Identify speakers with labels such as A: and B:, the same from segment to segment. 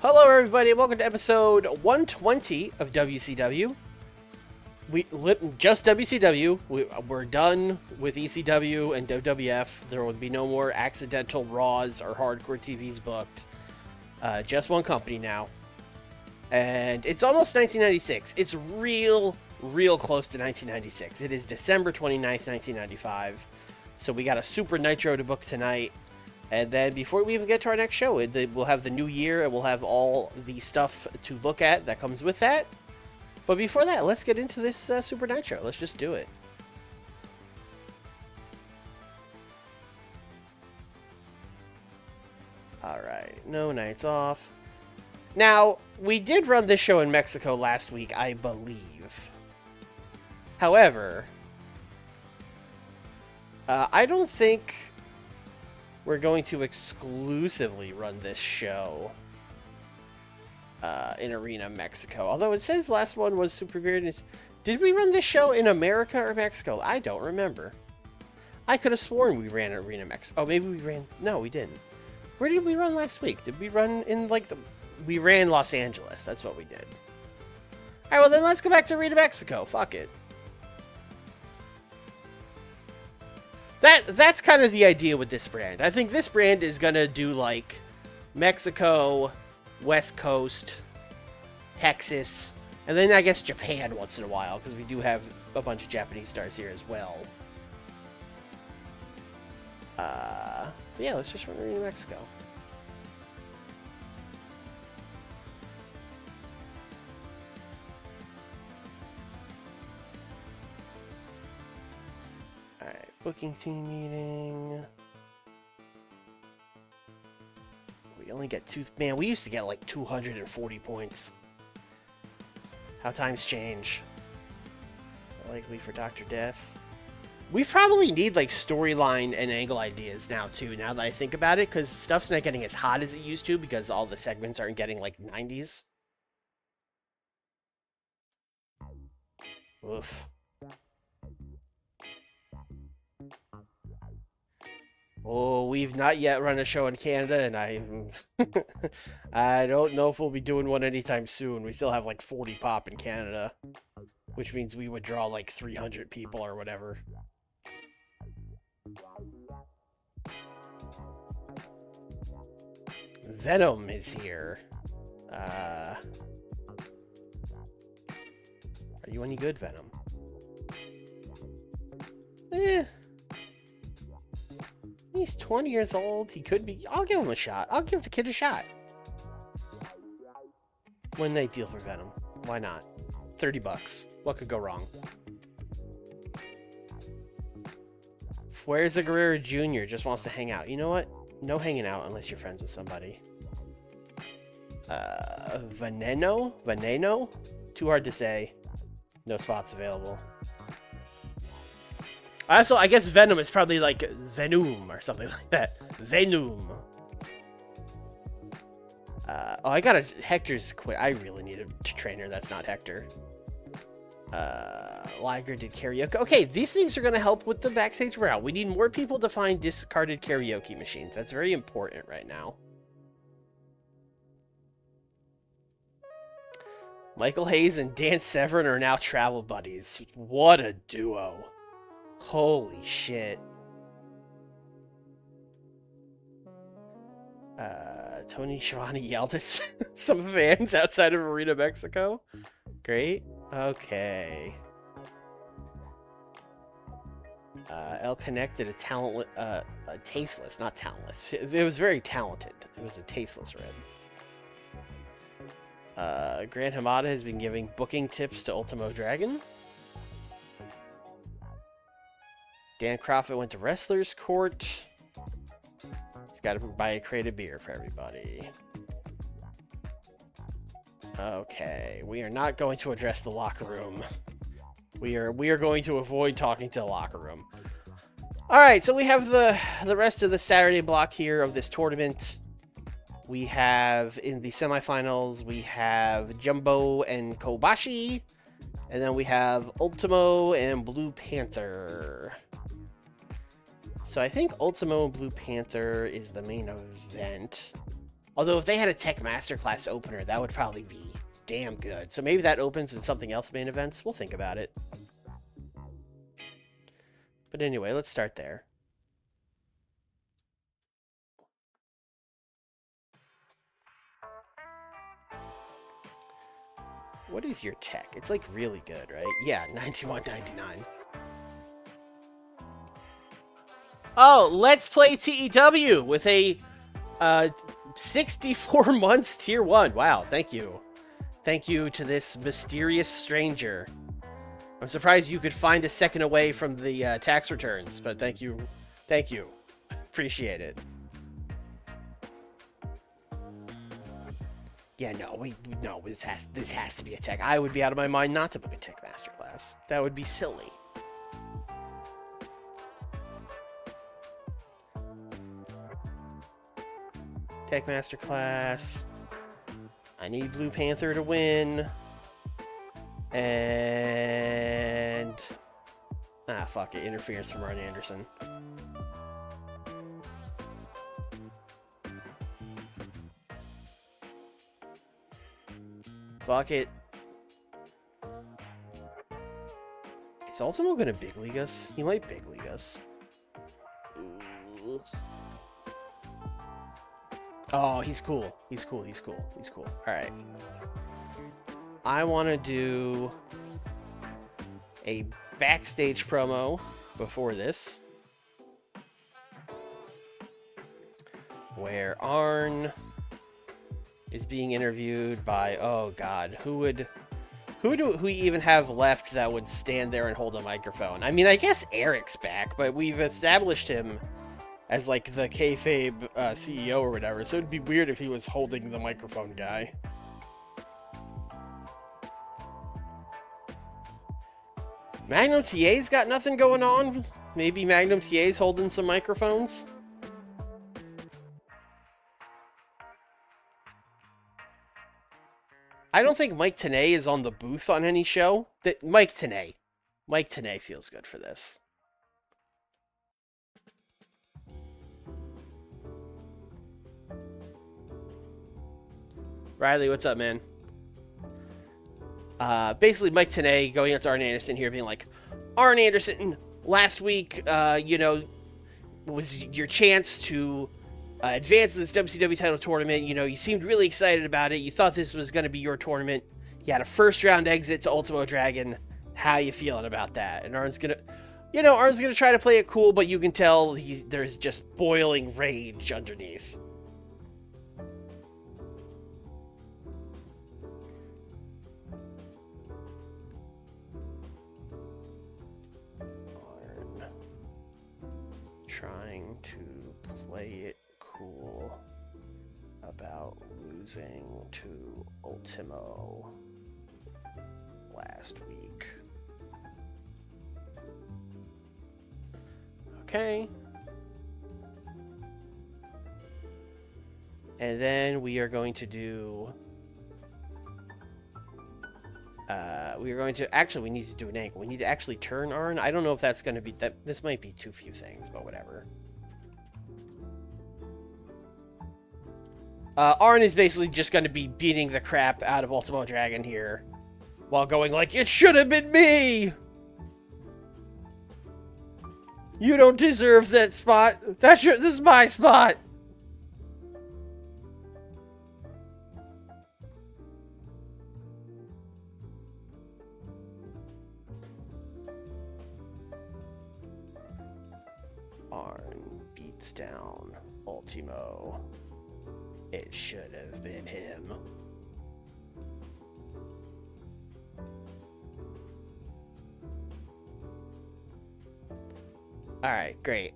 A: Hello, everybody, and welcome to episode 120 of WCW. Just WCW. We're done with ECW and WWF. There will be no more accidental Raws or hardcore TVs booked. Just one company now. And it's almost 1996. It's real close to 1996. It is December 29th, 1995. So we got a Super Nitro to book tonight. And then before we even get to our next show, we'll have the new year and we'll have all the stuff to look at that comes with that. But before that, let's get into this Super Nitro. Let's just do it. Alright, no nights off. Now, we did run this show in Mexico last week, I believe. However, I don't think we're going to exclusively run this show in Arena, Mexico. Although it says last one was Super Weird. Did we run this show in America or Mexico? I don't remember. I could have sworn we ran Arena, Mexico. Oh, maybe we ran... No, we didn't. Where did we run last week? Did we run in, like, the... We ran Los Angeles. That's what we did. Alright, well then let's go back to Arena, Mexico. Fuck it. That's kind of the idea with this brand. I think this brand is going to do, like, Mexico, West Coast, Texas, and then I guess Japan once in a while, because we do have a bunch of Japanese stars here as well. But yeah, let's just run Arena Mexico. Booking team meeting. We only get two. Man, we used to get like 240 points. How times change. Likely for Dr. Death. We probably need like storyline and angle ideas now too, now that I think about it, because stuff's not getting as hot as it used to because all the segments aren't getting like 90s. Oof. Oh, we've not yet run a show in Canada, and I don't know if we'll be doing one anytime soon. We still have like 40 pop in Canada, which means we would draw like 300 people or whatever. Venom is here. Are you any good, Venom? He's 20 years old. He could be... I'll give him a shot. I'll give the kid a shot. One night deal for Venom. Why not? $30. What could go wrong? Where's a Guerrero Jr. just wants to hang out? You know what? No hanging out unless you're friends with somebody. Veneno? Veneno? Too hard to say. No spots available. Also, I guess Venom is probably like Venom or something like that. Venom. Oh, I got a... Hector's quit. I really need a trainer that's not Hector. Liger did karaoke. Okay, these things are going to help with the backstage morale. We need more people to find discarded karaoke machines. That's very important right now. Michael Hayes and Dan Severn are now travel buddies. What a duo. Holy shit. Tony Schiavone yelled at some fans outside of Arena, Mexico. Great. Okay. El connected a talent, a tasteless, not talentless. It was very talented. It was a tasteless red. Grant Hamada has been giving booking tips to Ultimo Dragon. Dan Crawford went to Wrestler's Court. He's got to buy a crate of beer for everybody. Okay, we are not going to address the locker room. We are going to avoid talking to the locker room. All right, so we have the rest of the Saturday block here of this tournament. We have in the semifinals, we have Jumbo and Kobashi, and then we have Ultimo and Blue Panther. So I think Ultimo and Blue Panther is the main event. Although if they had a Tech Masterclass opener, that would probably be damn good. So maybe that opens in something else main events. We'll think about it. But anyway, let's start there. What is your tech? It's like really good, right? Yeah, 91.99. Oh, let's play TEW with a 64 months tier 1. Wow, thank you. Thank you to this mysterious stranger. I'm surprised you could find a second away from the tax returns, but thank you. Thank you. Appreciate it. Yeah, no, this has to be a tech. I would be out of my mind not to book a tech masterclass. That would be silly. Tech masterclass. I need Blue Panther to win. And fuck it, interference from Arn Anderson. Fuck it. Is Ultimo gonna big league us? He might big league us. Ooh. Oh, he's cool. He's cool. He's cool. He's cool. All right. I want to do a backstage promo before this, where Arn is being interviewed by, oh god, who do we even have left that would stand there and hold a microphone? I mean, I guess Eric's back, but we've established him as like the kayfabe CEO or whatever, so it'd be weird if he was holding the microphone guy. Magnum TA's got nothing going on? Maybe Magnum TA's holding some microphones? I don't think Mike Tenay is on the booth on any show. Mike Tenay feels good for this. Riley, what's up, man? Basically, Mike Tenay going up to Arn Anderson here, being like, Arn Anderson, last week, was your chance to advance this WCW title tournament. You seemed really excited about it. You thought this was going to be your tournament. You had a first-round exit to Ultimo Dragon. How you feeling about that? And Arn's gonna try to play it cool, but you can tell there's just boiling rage underneath. Trying to play it cool about losing to Ultimo last week. Okay. And then we are going to do... we need to do an angle. We need to actually turn Arn. I don't know if that's going to be... This might be too few things, but whatever. Arn is basically just going to be beating the crap out of Ultimo Dragon here, while going like, it should have been me! You don't deserve that spot. This is my spot! Arn beats down Ultimo. It should have been him. Alright, great.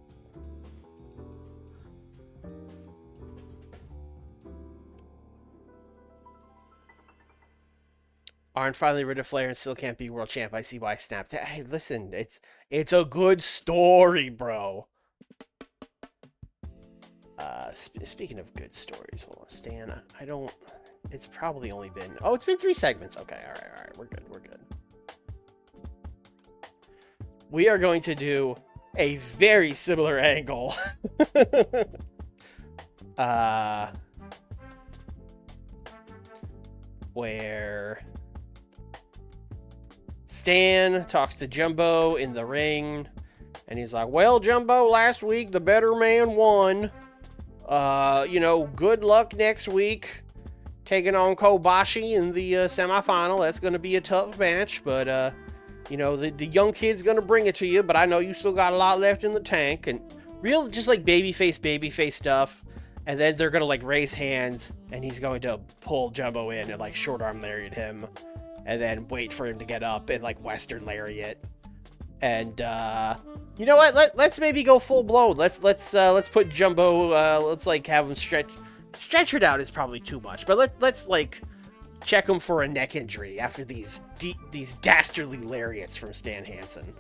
A: Arn finally rid of Flair and still can't be world champ. I see why I snapped. Hey, listen, it's a good story, bro. Speaking of good stories, hold on, Stan. It's probably only been... Oh, it's been 3 segments. Okay, all right. We're good. We are going to do a very similar angle. where Stan talks to Jumbo in the ring, and he's like, well, Jumbo, last week the better man won. Good luck next week taking on Kobashi in the semifinal. That's going to be a tough match, but, the young kid's going to bring it to you, but I know you still got a lot left in the tank. And real, just like babyface stuff. And then they're going to, like, raise hands, and he's going to pull Jumbo in and, like, short arm lariat him. And then wait for him to get up and, like, Western lariat. And, you know what? Let's maybe go full blown. Let's put Jumbo, let's, like, have him stretch it out is probably too much, but let's like check him for a neck injury after these dastardly lariats from Stan Hansen.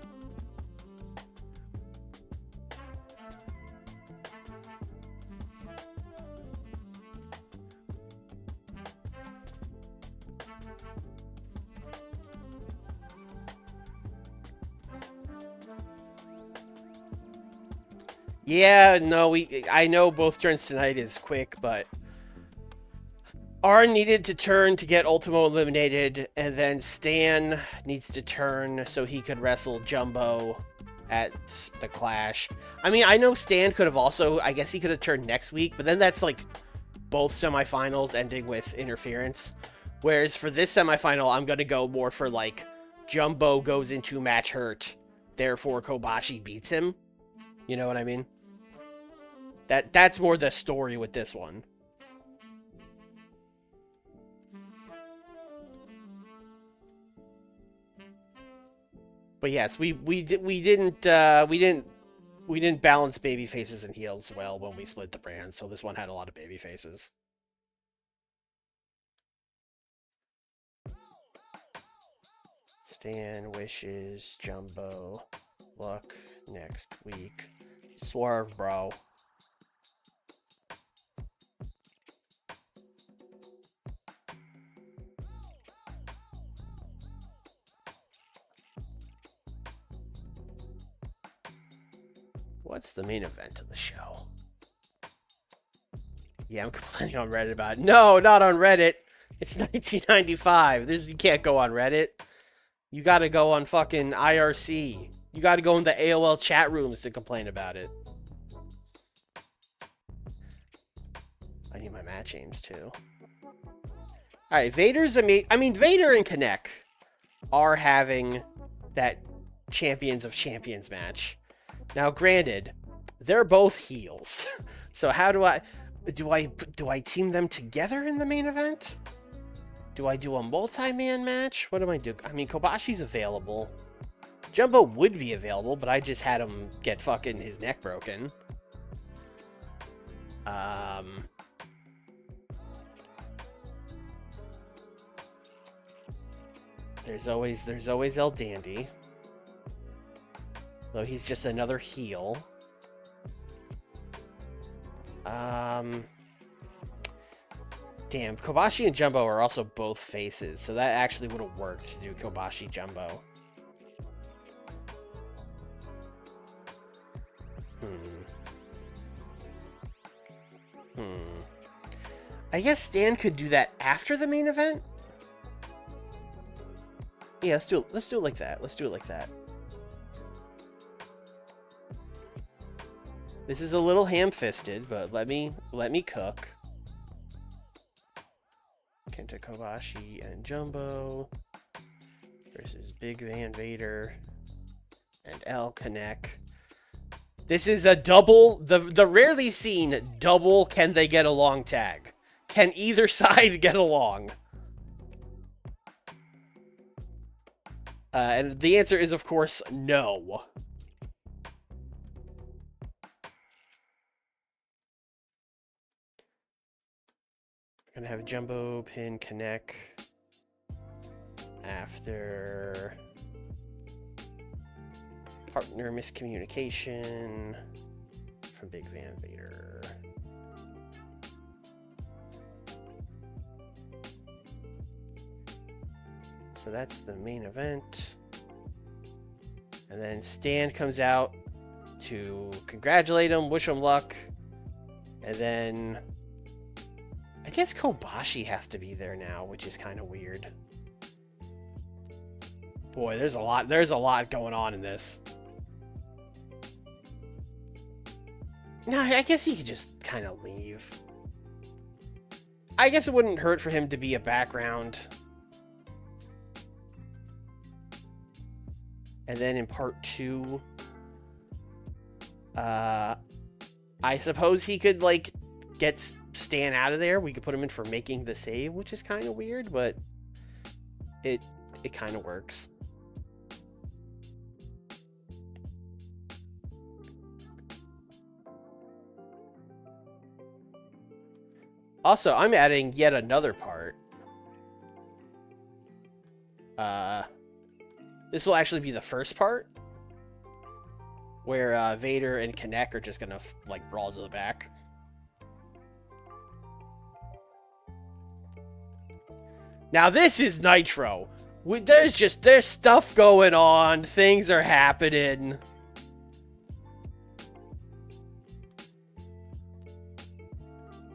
A: Yeah, no, I know both turns tonight is quick, but Arn needed to turn to get Ultimo eliminated, and then Stan needs to turn so he could wrestle Jumbo at the Clash. I mean, I know Stan could have also, I guess he could have turned next week, but then that's like both semifinals ending with interference. Whereas for this semifinal, I'm going to go more for like Jumbo goes into match hurt, therefore Kobashi beats him. You know what I mean? That's more the story with this one. But yes, we didn't balance baby faces and heels well when we split the brands, so this one had a lot of baby faces. Stan wishes Jumbo luck next week. Swerve, bro. What's the main event of the show? Yeah, I'm complaining on Reddit about it. No, not on Reddit. It's 1995. You can't go on Reddit. You gotta go on fucking IRC. You gotta go in the AOL chat rooms to complain about it. I need my match aims too. Alright, Vader and Kinect are having that Champions of Champions match. Now, granted, they're both heels. So how do I team them together in the main event? Do I do a multi-man match? What do I do? I mean, Kobashi's available. Jumbo would be available, but I just had him get fucking his neck broken. There's always El Dandy. Though he's just another heel. Damn, Kobashi and Jumbo are also both faces, so that actually would have worked to do Kobashi Jumbo. I guess Stan could do that after the main event? Yeah, let's do it like that. Let's do it like that. This is a little ham-fisted, but let me cook. Kenta Kobashi and Jumbo versus Big Van Vader and El Kinect. This is a double, the rarely seen double can they get along tag. Can either side get along? And the answer is, of course, no. We're gonna have Jumbo pin Kinect after partner miscommunication from Big Van Vader. So that's the main event. And then Stan comes out to congratulate him, wish him luck. And then I guess Kobashi has to be there now, which is kind of weird. Boy, there's a lot going on in this. No, I guess he could just kind of leave. I guess it wouldn't hurt for him to be a background. And then in part 2, I suppose he could, like, get Stan out of there. We could put him in for making the save, which is kind of weird, but it kind of works. Also, I'm adding yet another part. This will actually be the first part, where Vader and Kinect are just gonna like brawl to the back. Now this is Nitro. There's stuff going on. Things are happening.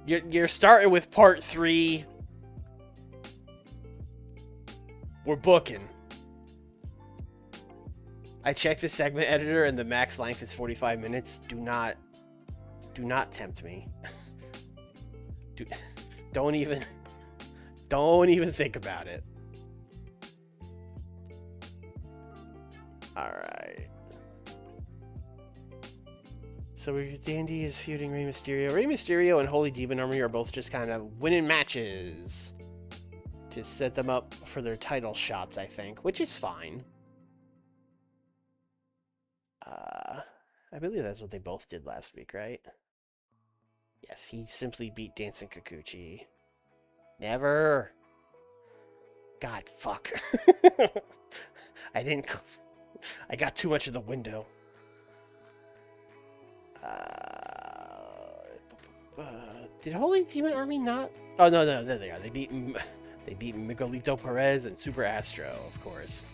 A: You're starting with part 3. We're booking. I checked the segment editor and the max length is 45 minutes. Do not tempt me. Don't even think about it. All right. So Dandy is feuding Rey Mysterio. Rey Mysterio and Holy Demon Army are both just kind of winning matches to set them up for their title shots, I think, which is fine. I believe that's what they both did last week, right? Yes, he simply beat Dancing Kikuchi. Never. God, fuck. I got too much of the window. Did Holy Demon Army not? Oh, no, there they are. They beat Miguelito Perez and Super Astro, of course.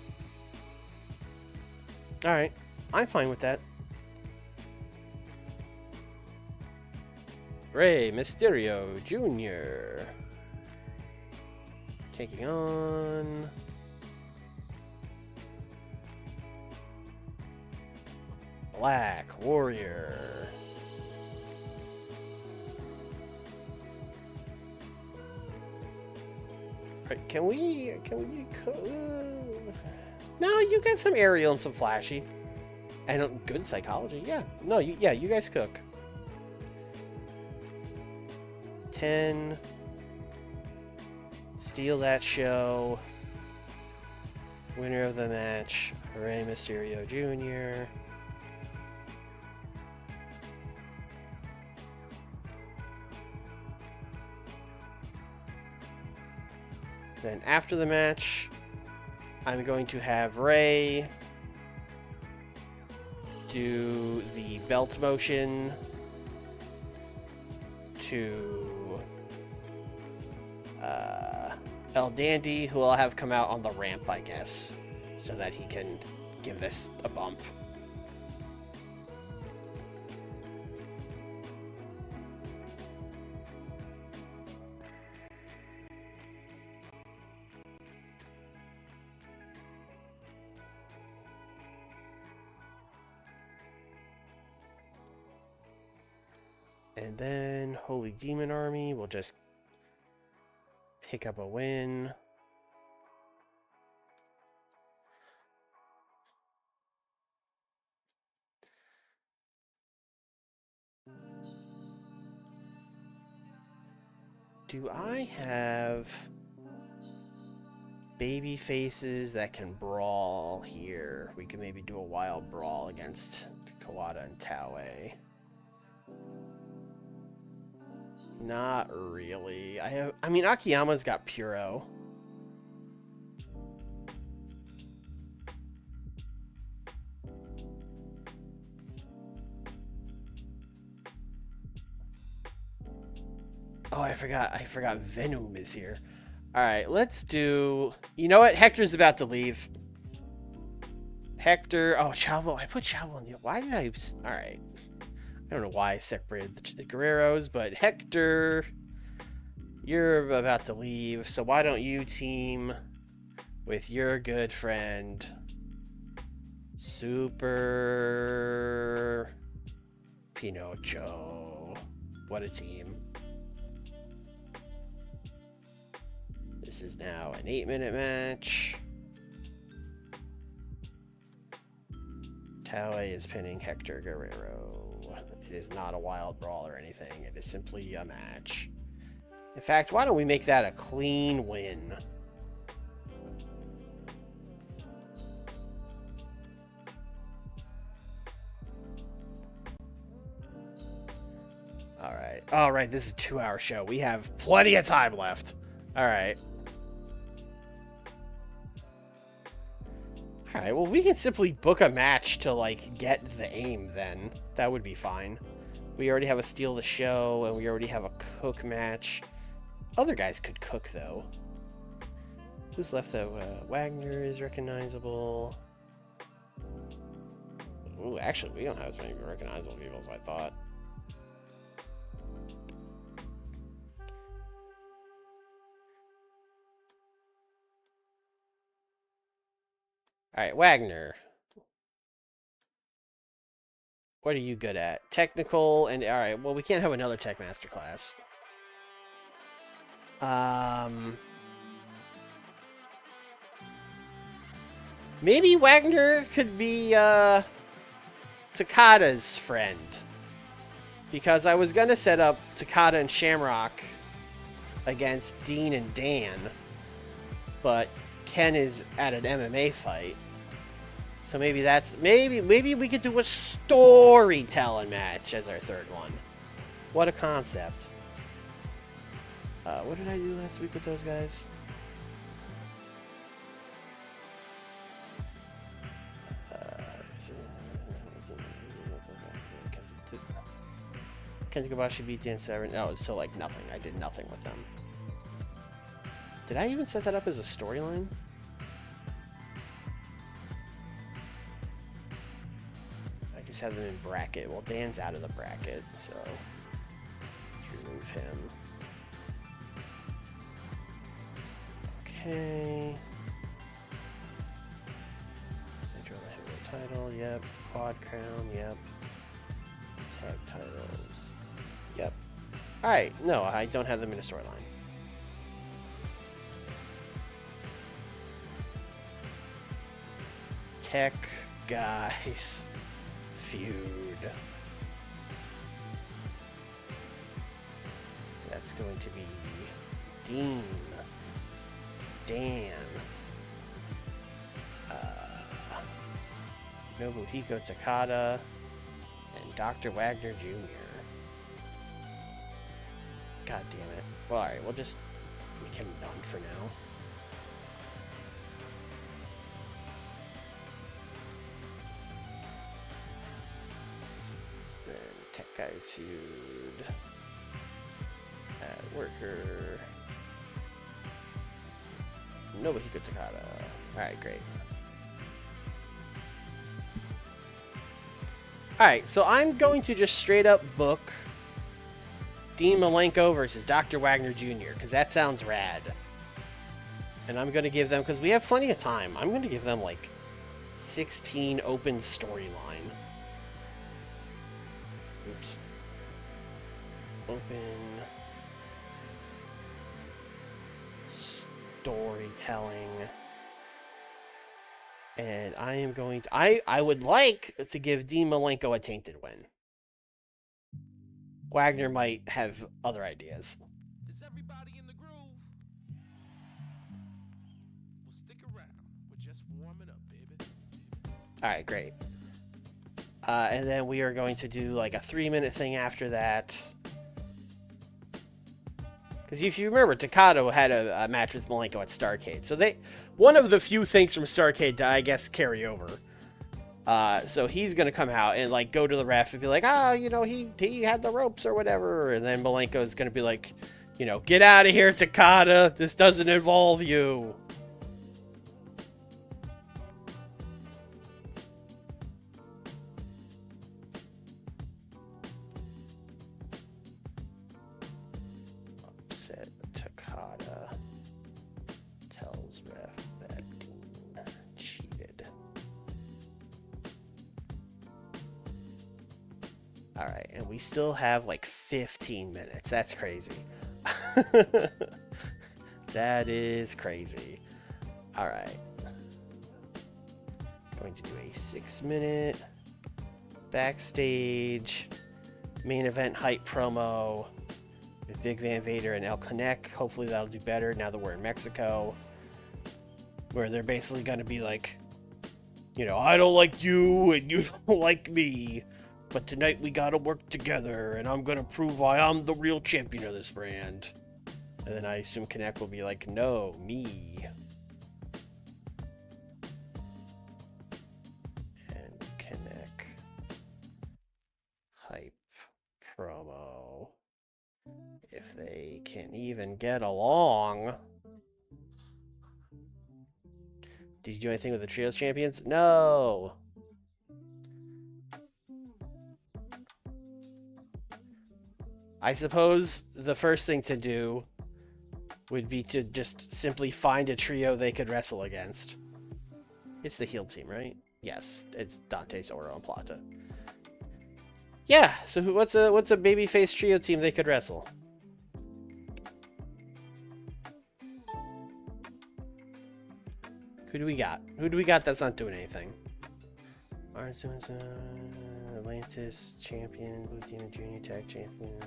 A: Alright, I'm fine with that. Rey Mysterio Jr. taking on Black Warrior. Right, can we no, you got some aerial and some flashy. And good psychology. Yeah. No, you guys cook. 10. Steal that show. Winner of the match, Rey Mysterio Jr. Then after the match, I'm going to have Rey do the belt motion to El Dandy, who I'll have come out on the ramp, I guess, so that he can give this a bump. And then Holy Demon Army will just pick up a win. Do I have baby faces that can brawl here? We can maybe do a wild brawl against Kawada and Taue. Not really. I mean, Akiyama's got Puro. Oh, I forgot Venom is here. Alright, let's do... You know what? Hector's about to leave. Hector... Oh, Chavo. I put Chavo in the... Why did I... Alright. I don't know why I separated the Guerreros, but Hector... You're about to leave, so why don't you team with your good friend, Super Pinocho. What a team. This is now an 8-minute match. TEW is pinning Hector Guerrero. It is not a wild brawl or anything. It is simply a match. In fact, why don't we make that a clean win? Alright. Alright, this is a 2-hour show. We have plenty of time left. Alright. Alright, well, we can simply book a match to, like, get the aim, then. That would be fine. We already have a Steal the Show, and we already have a Cook match. Other guys could cook, though. Who's left, though? Wagner is recognizable. Ooh, actually, we don't have as many recognizable people as I thought. Alright, Wagner. What are you good at? Technical and... Alright, well, we can't have another Tech Masterclass. Maybe Wagner could be, Takada's friend. Because I was gonna set up Takada and Shamrock against Dean and Dan. But Ken is at an MMA fight. So maybe that's... Maybe we could do a storytelling match as our third one. What a concept. What did I do last week with those guys? Kenta Kobashi beat Dan Severn. No, so like nothing. I did nothing with them. Did I even set that up as a storyline? I just have them in bracket. Well, Dan's out of the bracket, so let's remove him. Okay. Nitro title, yep. Quad crown, yep. Tag titles, yep. Alright, no, I don't have them in a storyline. Tech guys feud. That's going to be Dean, Dan, Nobuhiko Takada, and Dr. Wagner Jr. God damn it. Well, alright, we'll just make him none for now. Then Tech Guys feud. Worker. Nobuhiko Takada. Alright, great. Alright, so I'm going to just straight up book Dean Malenko versus Dr. Wagner Jr., because that sounds rad. And I'm going to give them, because we have plenty of time, I'm going to give them like 16 open storyline. Oops. Open storytelling. And I am going to... I would like to give Dean Malenko a tainted win. Wagner might have other ideas.
B: Is everybody in the groove? Well, stick around. We're just warming up, baby.
A: Alright, great. And then we are going to do like a 3-minute thing after that. Because if you remember, Takada had a match with Malenko at Starrcade. So one of the few things from Starrcade to, I guess, carry over. So he's going to come out and like go to the ref and be like, you know, he had the ropes or whatever. And then Malenko is going to be like, you know, get out of here, Takada. This doesn't involve you. Upset Tells ref that Dean cheated. Alright, and we still have like 15 minutes. That's crazy. That is crazy. Alright. Going to do a 6-minute backstage main event hype promo with Big Van Vader and El Connect. Hopefully that'll do better now that we're in Mexico, where they're basically going to be like, you know, I don't like you and you don't like me, but tonight we got to work together and I'm going to prove why I'm the real champion of this brand. And then I assume Connect will be like, no, me. And Connect hype promo. If they can even get along. Did you do anything with the Trios champions? No! I suppose the first thing to do would be to just simply find a trio they could wrestle against. It's the heel team, right? Yes, it's Dante's, Oro, and Plata. Yeah, so what's a babyface trio team they could wrestle? Who do we got? Who do we got that's not doing anything? Atlantis champion, Blue Team Junior Tag champion.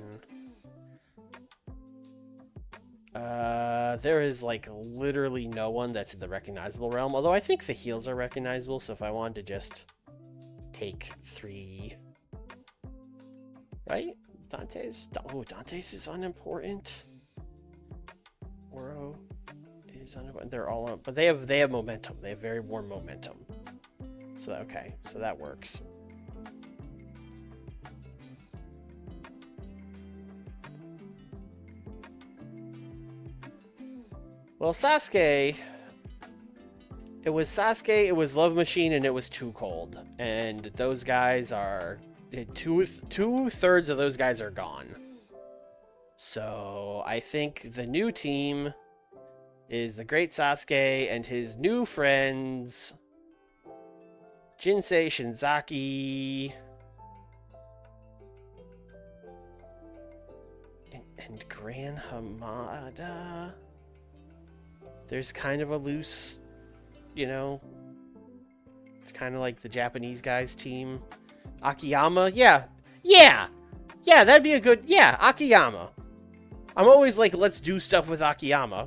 A: There is like literally no one that's in the recognizable realm. Although I think the heels are recognizable, so if I wanted to just take 3, right? Dante's is unimportant. Oro is unimportant. They're all on, but they have momentum. They have very warm momentum. So okay, so that works. Well, Sasuke, it was Love Machine, and it was Too Cold. And those guys are, two-thirds of those guys are gone. So I think the new team is the Great Sasuke and his new friends, Jinsei Shinzaki, and Gran Hamada. There's kind of a loose, you know, it's kind of like the Japanese guys team. Akiyama, yeah, that'd be a good, Akiyama. I'm always like, let's do stuff with Akiyama.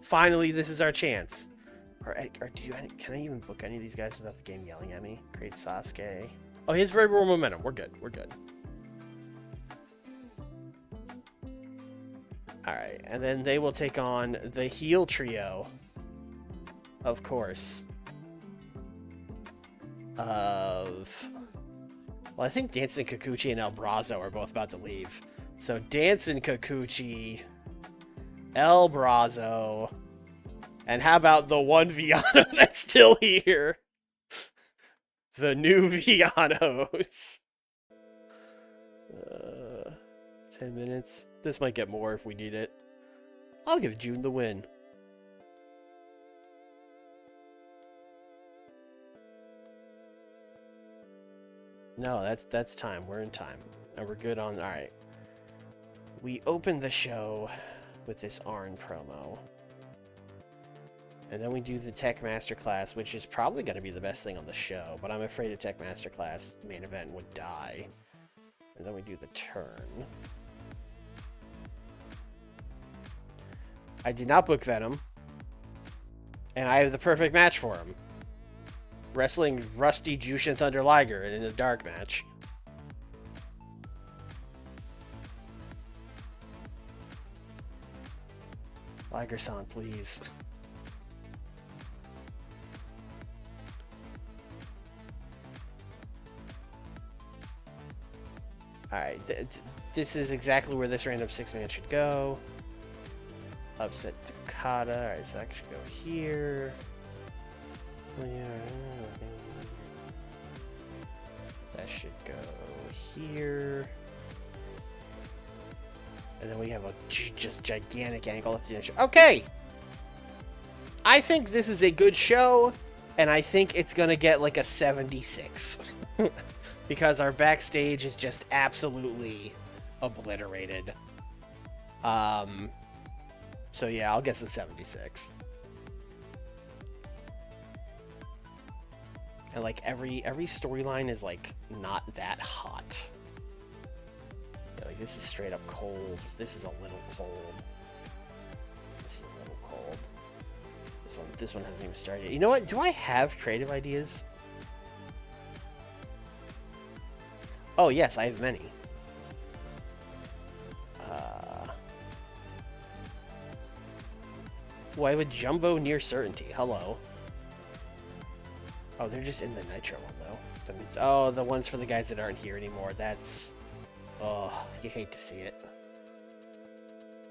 A: Finally, this is our chance. Can I even book any of these guys without the game yelling at me? Great Sasuke. Oh, he has very warm momentum. We're good. Alright, and then they will take on the heel trio, of course, of... Well, I think Dancing Kikuchi and El Brazo are both about to leave. So Dancing Kikuchi, El Brazo, and how about the one Viano that's still here? The new Vianos. 10 minutes. This might get more if we need it. I'll give June the win. No, that's time. We're in time. And we're good on... Alright. We open the show with this Arn promo. And then we do the Tech Masterclass, which is probably going to be the best thing on the show. But I'm afraid a Tech Masterclass main event would die. And then we do the turn. I did not book Venom. And I have the perfect match for him. Wrestling Rusty Jushin Thunder Liger in a dark match. Liger-san, please. Alright, this is exactly where this random 6-man should go. Upset Takada. Alright, so that should go here. That should go here. And then we have a just gigantic angle at the end. Okay! I think this is a good show, and I think it's gonna get like a 76. Because our backstage is just absolutely obliterated. So yeah, I'll guess a 76. And like every storyline is like not that hot. Yeah, like this is straight up cold. This is a little cold. This is a little cold. This one hasn't even started yet. You know what? Do I have creative ideas? Oh yes, I have many. Why would Jumbo near certainty? Hello. Oh, they're just in the Nitro one though. That means, oh, the ones for the guys that aren't here anymore. That's, oh, you hate to see it.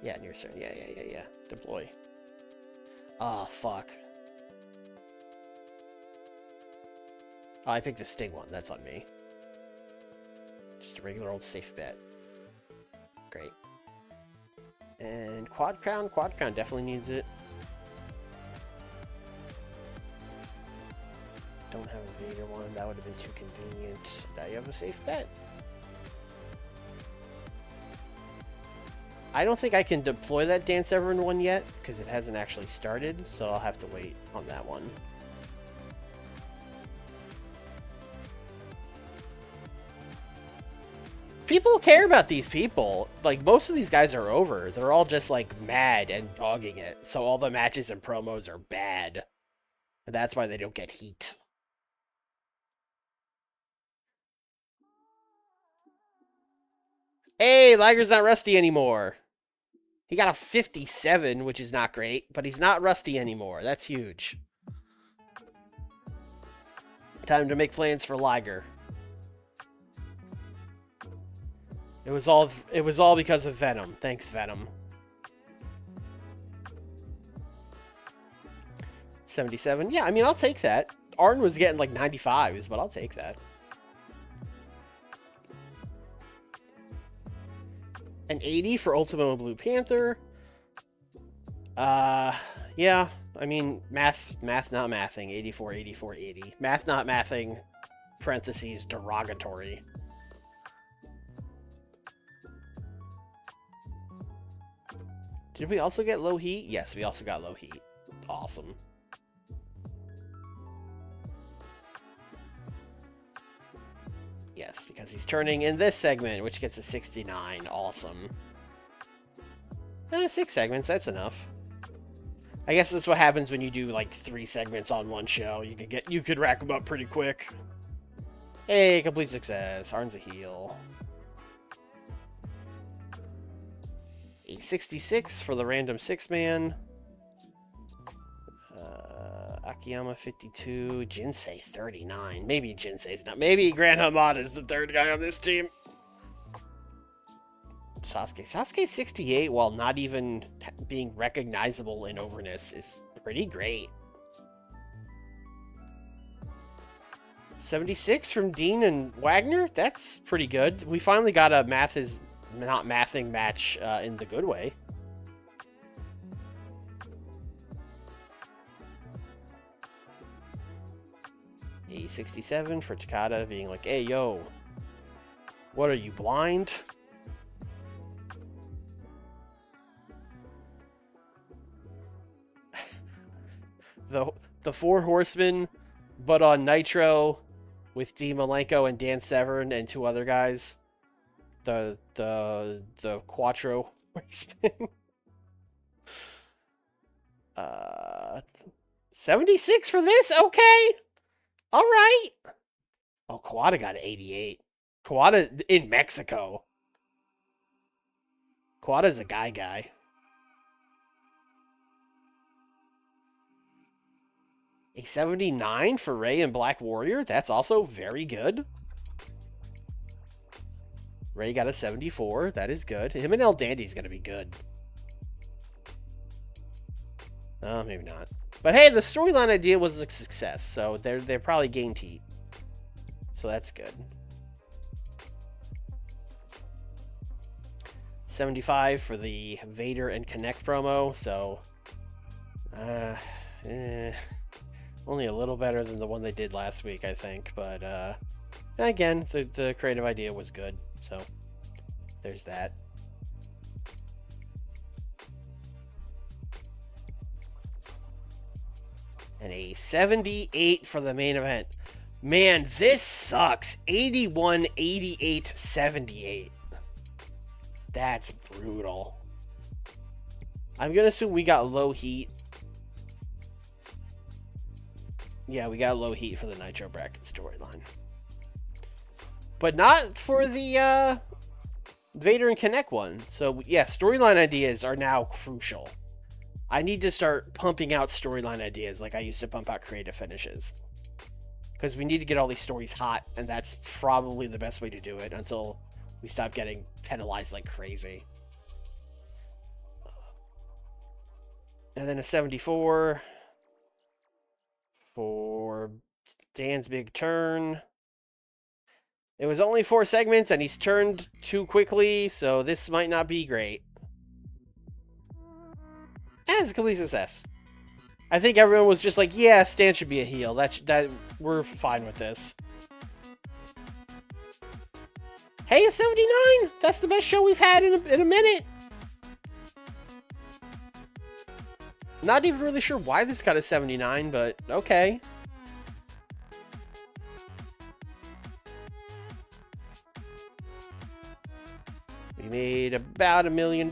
A: Yeah, near certain. Yeah. Deploy. Ah, oh, fuck. Oh, I picked the Sting one. That's on me. Just a regular old safe bet. Great. And Quad Crown. Quad Crown definitely needs it. Don't have a Vader one. That would have been too convenient. Now you have a safe bet. I don't think I can deploy that Dan Severn one yet, because it hasn't actually started, so I'll have to wait on that one. People care about these people. Like, most of these guys are over. They're all just, like, mad and dogging it. So all the matches and promos are bad. And that's why they don't get heat. Hey, Liger's not rusty anymore. He got a 57, which is not great, but he's not rusty anymore. That's huge. Time to make plans for Liger. It was all because of Venom. Thanks, Venom. 77. Yeah, I mean, I'll take that. Arn was getting like 95s, but I'll take that. An 80 for Ultimo Blue Panther. Yeah. I mean, math not mathing. 84, 84, 80. Math not mathing. Parentheses derogatory. Did we also get low heat? Yes, we also got low heat. Awesome. Yes, because he's turning in this segment, which gets a 69. Awesome. 6 segments, that's enough. I guess that's what happens when you do like 3 segments on one show. You could rack them up pretty quick. Hey, complete success. Arn's a heel. A 66 for the random 6-man. Akiyama 52, Jinsei 39. Maybe Jinsei's not. Maybe Grand Hamada is the 3rd guy on this team. Sasuke 68, while not even being recognizable in overness, is pretty great. 76 from Dean and Wagner. That's pretty good. We finally got a math is not mathing match in the good way. A 67 for Takada being like, hey, yo, what are you, blind? the 4 Horsemen, but on Nitro with Dean Malenko and Dan Severn and 2 other guys. The Quattro Horsemen. 76 for this? Okay. All right. Oh, Kawada got 88. Kawada in Mexico. Kawada's a guy. A 79 for Ray and Black Warrior. That's also very good. Ray got a 74. That is good. Him and El Dandy's going to be good. Oh, maybe not. But hey, the storyline idea was a success, so they're probably gained heat. So that's good. 75 for the Vader and Connect promo. So, only a little better than the one they did last week, I think. But again, the creative idea was good, so there's that. And a 78 for the main event. Man, this sucks. 81, 88, 78. That's brutal. I'm going to assume we got low heat. Yeah, we got low heat for the Nitro bracket storyline. But not for the Vader and Connect one. So, yeah, storyline ideas are now crucial. I need to start pumping out storyline ideas like I used to pump out creative finishes. Because we need to get all these stories hot, and that's probably the best way to do it until we stop getting penalized like crazy. And then a 74 for Dan's big turn. It was only 4 segments, and he's turned too quickly, so this might not be great. It's a complete success. I think everyone was just like, yeah, Stan should be a heel. That we're fine with this. Hey, a 79! That's the best show we've had in a minute. Not even really sure why this got a 79, but okay. We made about $1 million.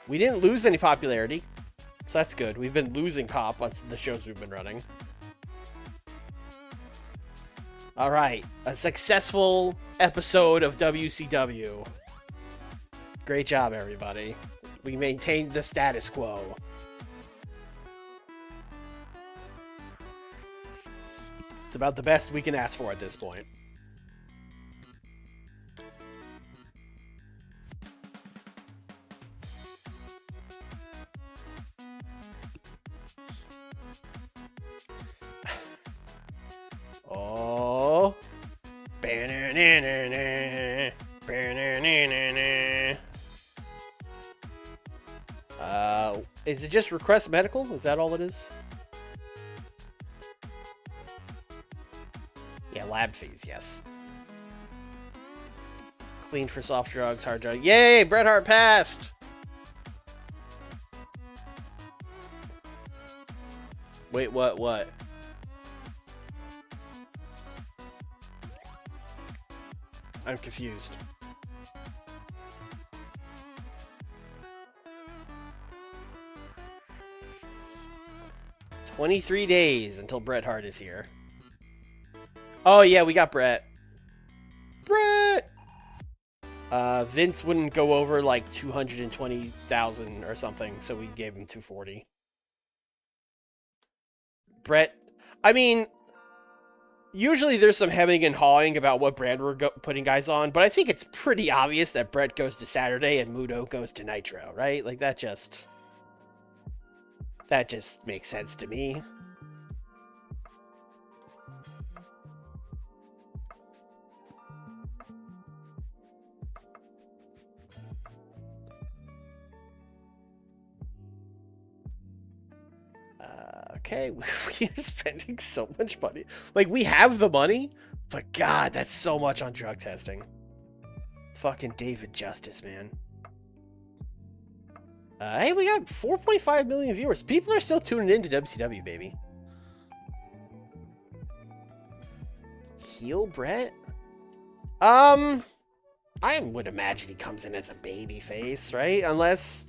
A: We didn't lose any popularity, so that's good. We've been losing pop on the shows we've been running. All right, a successful episode of WCW. Great job, everybody. We maintained the status quo. It's about the best we can ask for at this point. Oh. Is it just request medical? Is that all it is? Yeah, lab fees, yes. Clean for soft drugs, hard drugs. Yay, Bret Hart passed! Wait, what? I'm confused. "23 days until Bret Hart is here." Oh yeah, we got Bret. Vince wouldn't go over like 220,000 or something, so we gave him 240. Bret, I mean, usually there's some hemming and hawing about what brand we're putting guys on, but I think it's pretty obvious that Bret goes to Saturday and Muto goes to Nitro, right? Like that just makes sense to me. Okay, we are spending so much money. Like, we have the money, but God, that's so much on drug testing. Fucking David Justice, man. Hey, we got 4.5 million viewers. People are still tuning into WCW, baby. Heel Bret? I would imagine he comes in as a baby face, right? Unless...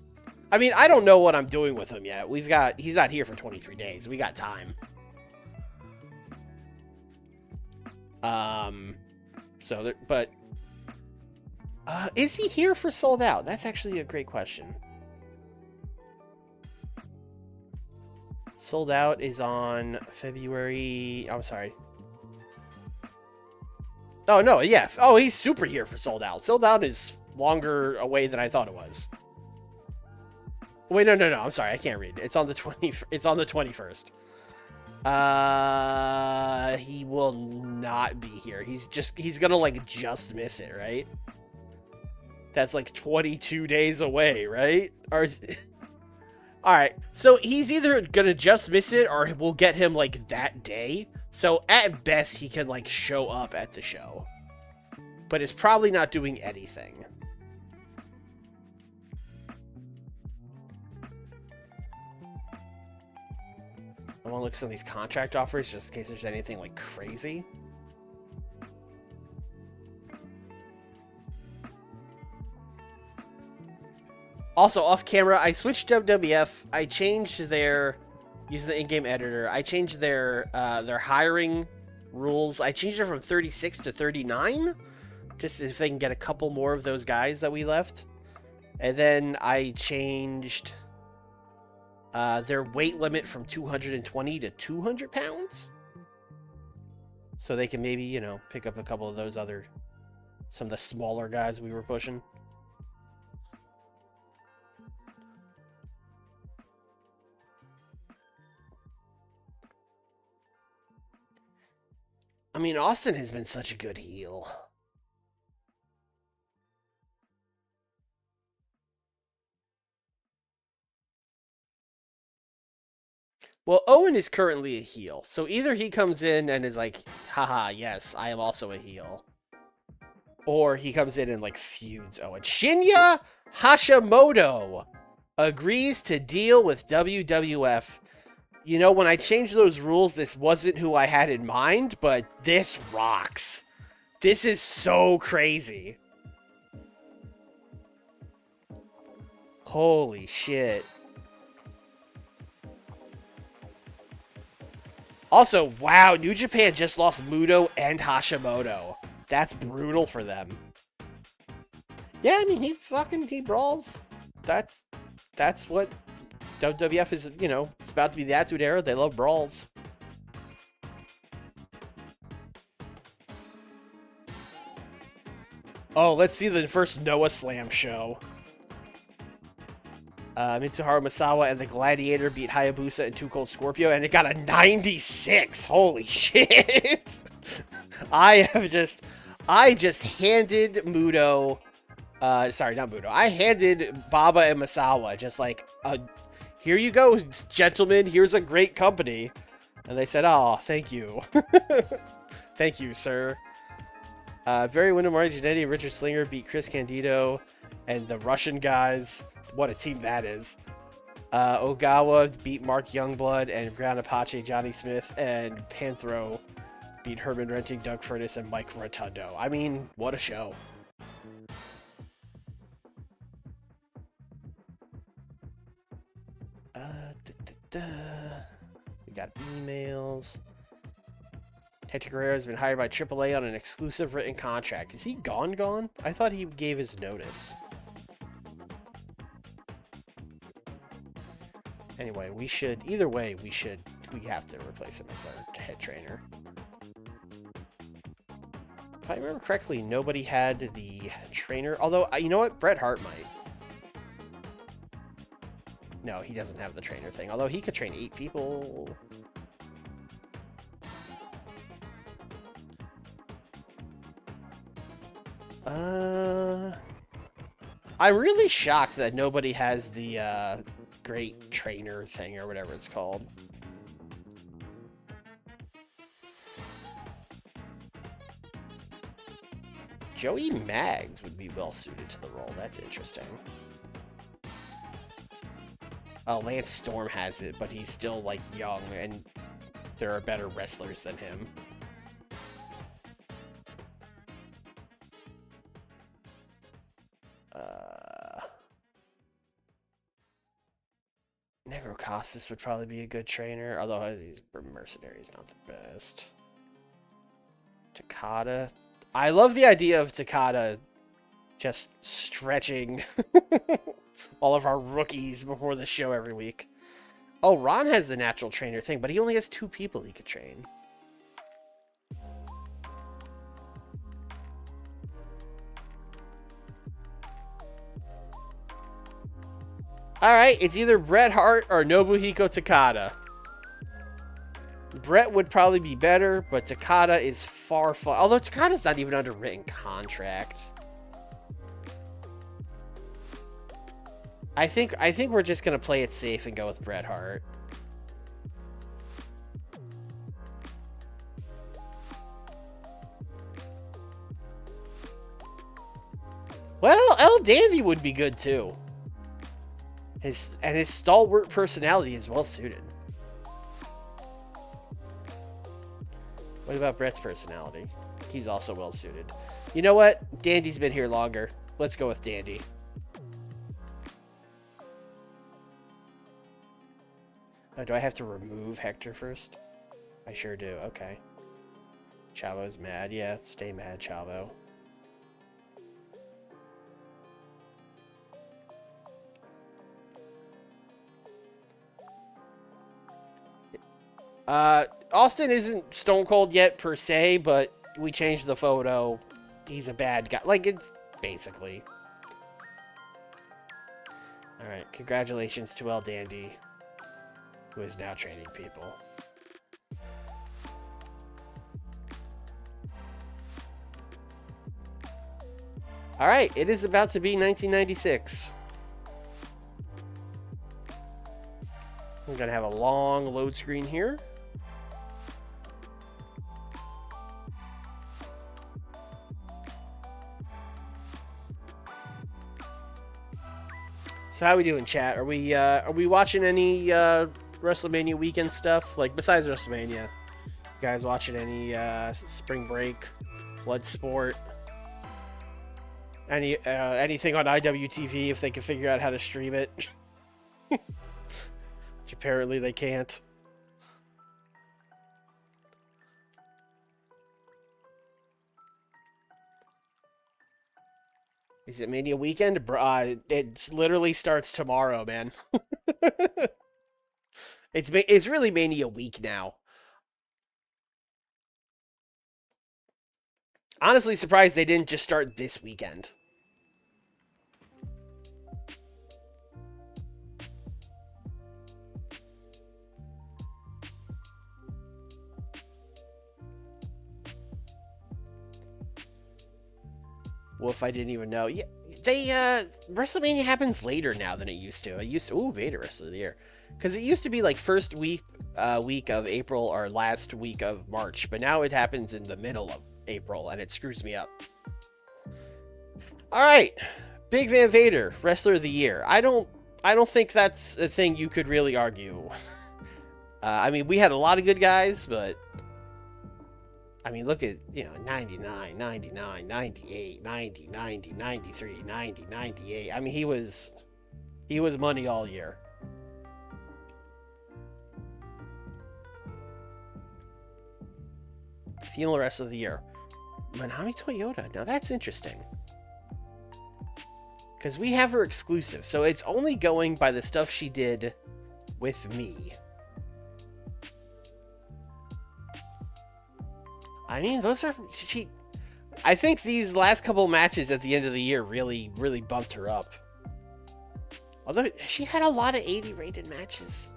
A: I mean, I don't know what I'm doing with him yet. He's not here for 23 days. We got time. Is he here for Sold Out? That's actually a great question. Sold Out is on February... I'm sorry. Oh, no, yeah. Oh, he's super here for Sold Out. Sold Out is longer away than I thought it was. Wait, no. I'm sorry. I can't read. It's on the 21st. He will not be here. He's gonna like just miss it, right? That's like 22 days away, right? Or All right, so he's either gonna just miss it or we'll get him like that day. So at best, he can like show up at the show, but it's probably not doing anything. I want to look at some of these contract offers just in case there's anything like crazy. Also, off camera, I switched WWF. I changed their, using the in-game editor, I changed their hiring rules. I changed it from 36 to 39, just if they can get a couple more of those guys that we left. And then I changed their weight limit from 220 to 200 pounds. So they can maybe, you know, pick up a couple of those other, some of the smaller guys we were pushing. I mean, Austin has been such a good heel. Well, Owen is currently a heel, so either he comes in and is like, haha, yes, I am also a heel. Or he comes in and, like, feuds Owen. Shinya Hashimoto agrees to deal with WWF. You know, when I changed those rules, this wasn't who I had in mind, but this rocks. This is so crazy. Holy shit. Also, wow, New Japan just lost Muto and Hashimoto. That's brutal for them. Yeah, I mean, he brawls. That's what WWF is, you know, it's about to be the Attitude Era. They love brawls. Oh, let's see the first Noah Slam show. Mitsuharu Misawa and the Gladiator beat Hayabusa and Too Cold Scorpio, and it got a 96. Holy shit! I just handed Muto, sorry, not Muto. I handed Baba and Misawa just like, here you go, gentlemen. Here's a great company, and they said, "Oh, thank you, thank you, sir." Barry Windham, Marty Jannetty, and Richard Slinger beat Chris Candido and the Russian guys. What a team that is. Ogawa beat Mark Youngblood and Grand Apache, Johnny Smith, and Panthro beat Herman Renting, Doug Furnace, and Mike Rotundo. I mean, what a show. We got emails. Hector Guerrero has been hired by AAA on an exclusive written contract. Is he gone? I thought he gave his notice. Anyway, we have to replace him as our head trainer. If I remember correctly, nobody had the trainer. Although, you know what? Bret Hart might. No, he doesn't have the trainer thing. Although he could train 8 people. I'm really shocked that nobody has the great trainer thing or whatever it's called. Joey Maggs would be well suited to the role. That's interesting. Lance Storm has it, but he's still, like, young, and there are better wrestlers than him. Negro Costas would probably be a good trainer, although he's mercenary is not the best. Takada. I love the idea of Takada just stretching all of our rookies before the show every week. Oh, Ron has the natural trainer thing, but he only has 2 people he could train. Alright, it's either Bret Hart or Nobuhiko Takada. Bret would probably be better, but Takada is far. Although Takada's not even under written contract. I think we're just gonna play it safe and go with Bret Hart. Well, El Dandy would be good too. His stalwart personality is well suited. What about Bret's personality? He's also well suited. You know what? Dandy's been here longer. Let's go with Dandy. Oh, do I have to remove Hector first? I sure do. Okay. Chavo's mad. Yeah, stay mad, Chavo. Austin isn't Stone Cold yet per se, but we changed the photo. He's a bad guy. Like, it's basically. Alright, congratulations to El Dandy, who is now training people. Alright, it is about to be 1996. We're going to have a long load screen here. So how we doing, chat? Are we watching any WrestleMania weekend stuff? Like, besides WrestleMania, you guys watching any Spring Break, Bloodsport, anything on IWTV if they can figure out how to stream it? Which apparently they can't. Is it Mania weekend? It literally starts tomorrow, man. It's really Mania week now. Honestly, surprised they didn't just start this weekend. Wolf, I didn't even know. Yeah, WrestleMania happens later now than it used to. Vader Wrestler of the Year. Because it used to be like first week of April or last week of March, but now it happens in the middle of April, and it screws me up. All right, Big Van Vader, Wrestler of the Year. I don't think that's a thing you could really argue. I mean, we had a lot of good guys, but I mean, look at, 99, 99, 98, 90, 90, 93, 90, 98. I mean, he was money all year. Female Wrestler of the Year, Manami Toyota. Now that's interesting. Because we have her exclusive, so it's only going by the stuff she did with me. I mean, I think these last couple matches at the end of the year really, really bumped her up. Although, she had a lot of 80 rated matches.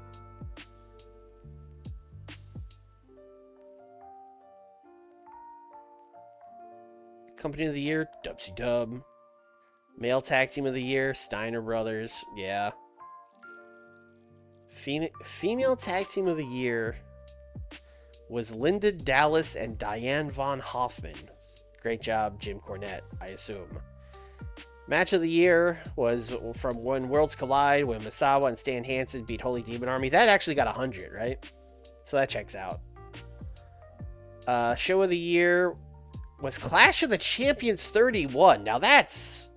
A: Company of the Year, WCW. Male Tag Team of the Year, Steiner Brothers. Yeah. Female Tag Team of the Year was Linda Dallas and Diane Von Hoffman. Great job, Jim Cornette, I assume. Match of the Year was from When Worlds Collide, when Misawa and Stan Hansen beat Holy Demon Army. That actually got 100, right? So that checks out. Show of the Year was Clash of the Champions 31. Now that's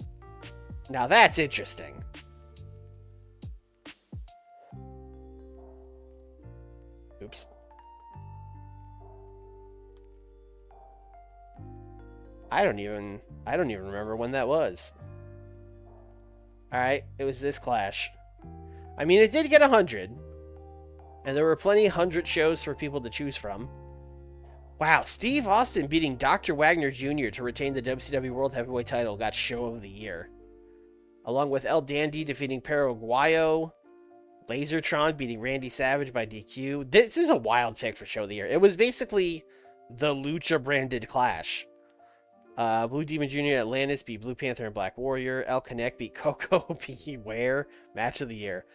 A: interesting. Oops. I don't even remember when that was. Alright, it was this Clash. I mean, it did get 100. And there were plenty of 100 shows for people to choose from. Wow, Steve Austin beating Dr. Wagner Jr. to retain the WCW World Heavyweight title got Show of the Year. Along with El Dandy defeating Perro Aguayo. Lasertron beating Randy Savage by DQ. This is a wild pick for Show of the Year. It was basically the Lucha branded Clash. Blue Demon Jr. Atlantis beat Blue Panther and Black Warrior. El Connect beat Coco Beware. Match of the year.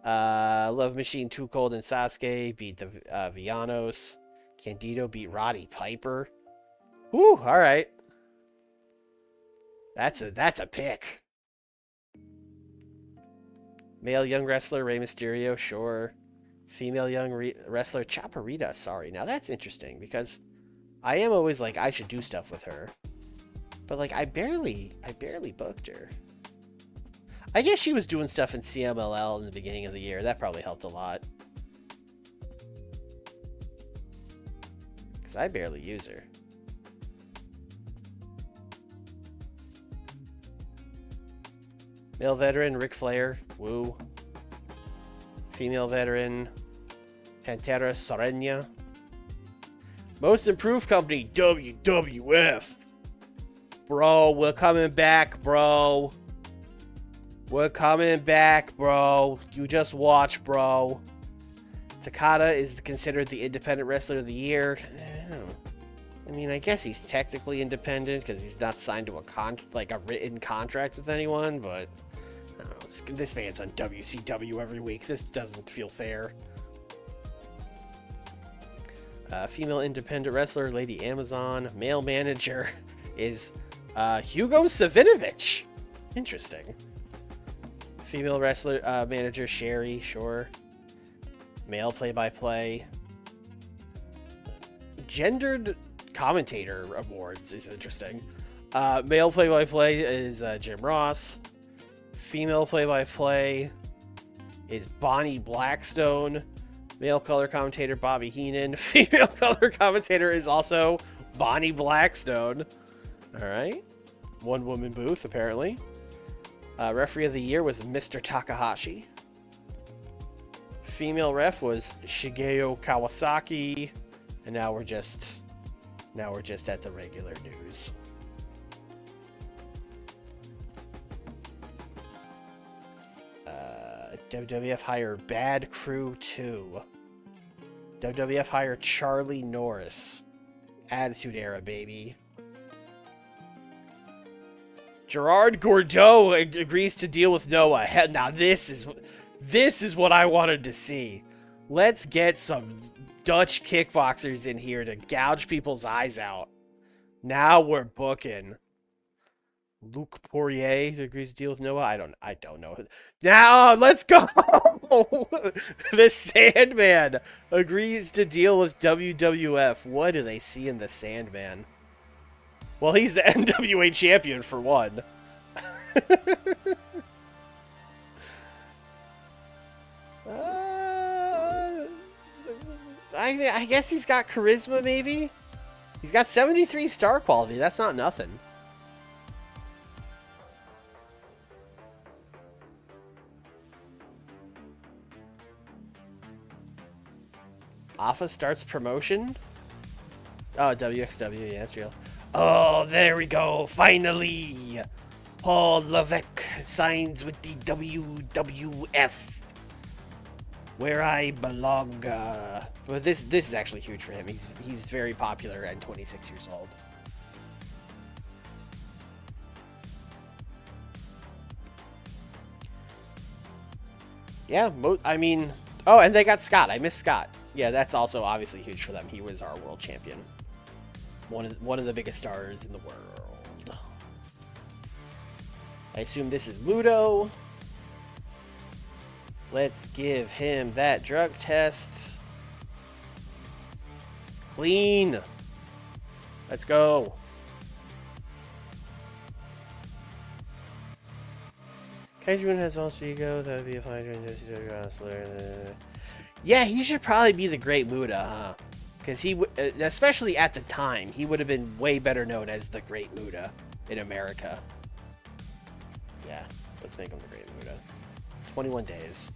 A: Love Machine, Too Cold, and Sasuke beat the Villanos. Candido beat Roddy Piper. Whew, all right. That's a pick. Male young wrestler Rey Mysterio, sure. Female young wrestler Chaparita, sorry. Now that's interesting because I am always like I should do stuff with her. But like I barely booked her. I guess she was doing stuff in CMLL in the beginning of the year. That probably helped a lot. Because I barely use her. Male veteran, Ric Flair. Woo. Female veteran, Pantera Sorenya. Most improved company, WWF. Bro, we're coming back, bro. We're coming back, bro. You just watch, bro. Takada is considered the independent wrestler of the year. I mean, I guess he's technically independent because he's not signed to a written contract with anyone, but I don't know. This man's on WCW every week. This doesn't feel fair. Female independent wrestler, Lady Amazon. Male manager is Hugo Savinovich. Interesting. Female wrestler manager, Sherry, sure. Male play-by-play. Gendered commentator awards is interesting. Male play-by-play is Jim Ross. Female play-by-play is Bonnie Blackstone. Male color commentator Bobby Heenan. Female color commentator is also Bonnie Blackstone. All right. One woman booth, apparently. Referee of the year was Mr. Takahashi. Female ref was Shigeo Kawasaki. And now we're just at the regular news. WWF hire Bad Crew 2. WWF hire Charlie Norris. Attitude Era, baby. Gerard Gordeau agrees to deal with Noah. Now this is what I wanted to see. Let's get some Dutch kickboxers in here to gouge people's eyes out. Now we're booking. Luke Poirier agrees to deal with Noah. I don't know. Now let's go. The Sandman agrees to deal with WWF. What do they see in the Sandman? Well, he's the NWA champion for one. I guess he's got charisma, maybe? He's got 73 star quality. That's not nothing. Alpha starts promotion? Oh, WXW. Yeah, that's real. Oh, there we go. Finally. Paul Levesque signs with the WWF. Where I belong. But this is actually huge for him. He's very popular and 26 years old. Yeah, I mean... Oh, and they got Scott. I missed Scott. Yeah, that's also obviously huge for them. He was our world champion. One of the biggest stars in the world. I assume this is Muto. Let's give him that drug test. Clean. Let's go. Kaijuman has also ego. That would be a fine WCW wrestler. Yeah, he should probably be the Great Muta, huh? Because he, especially at the time, he would have been way better known as the Great Muta in America. Yeah, let's make him the Great Muta. 21 days.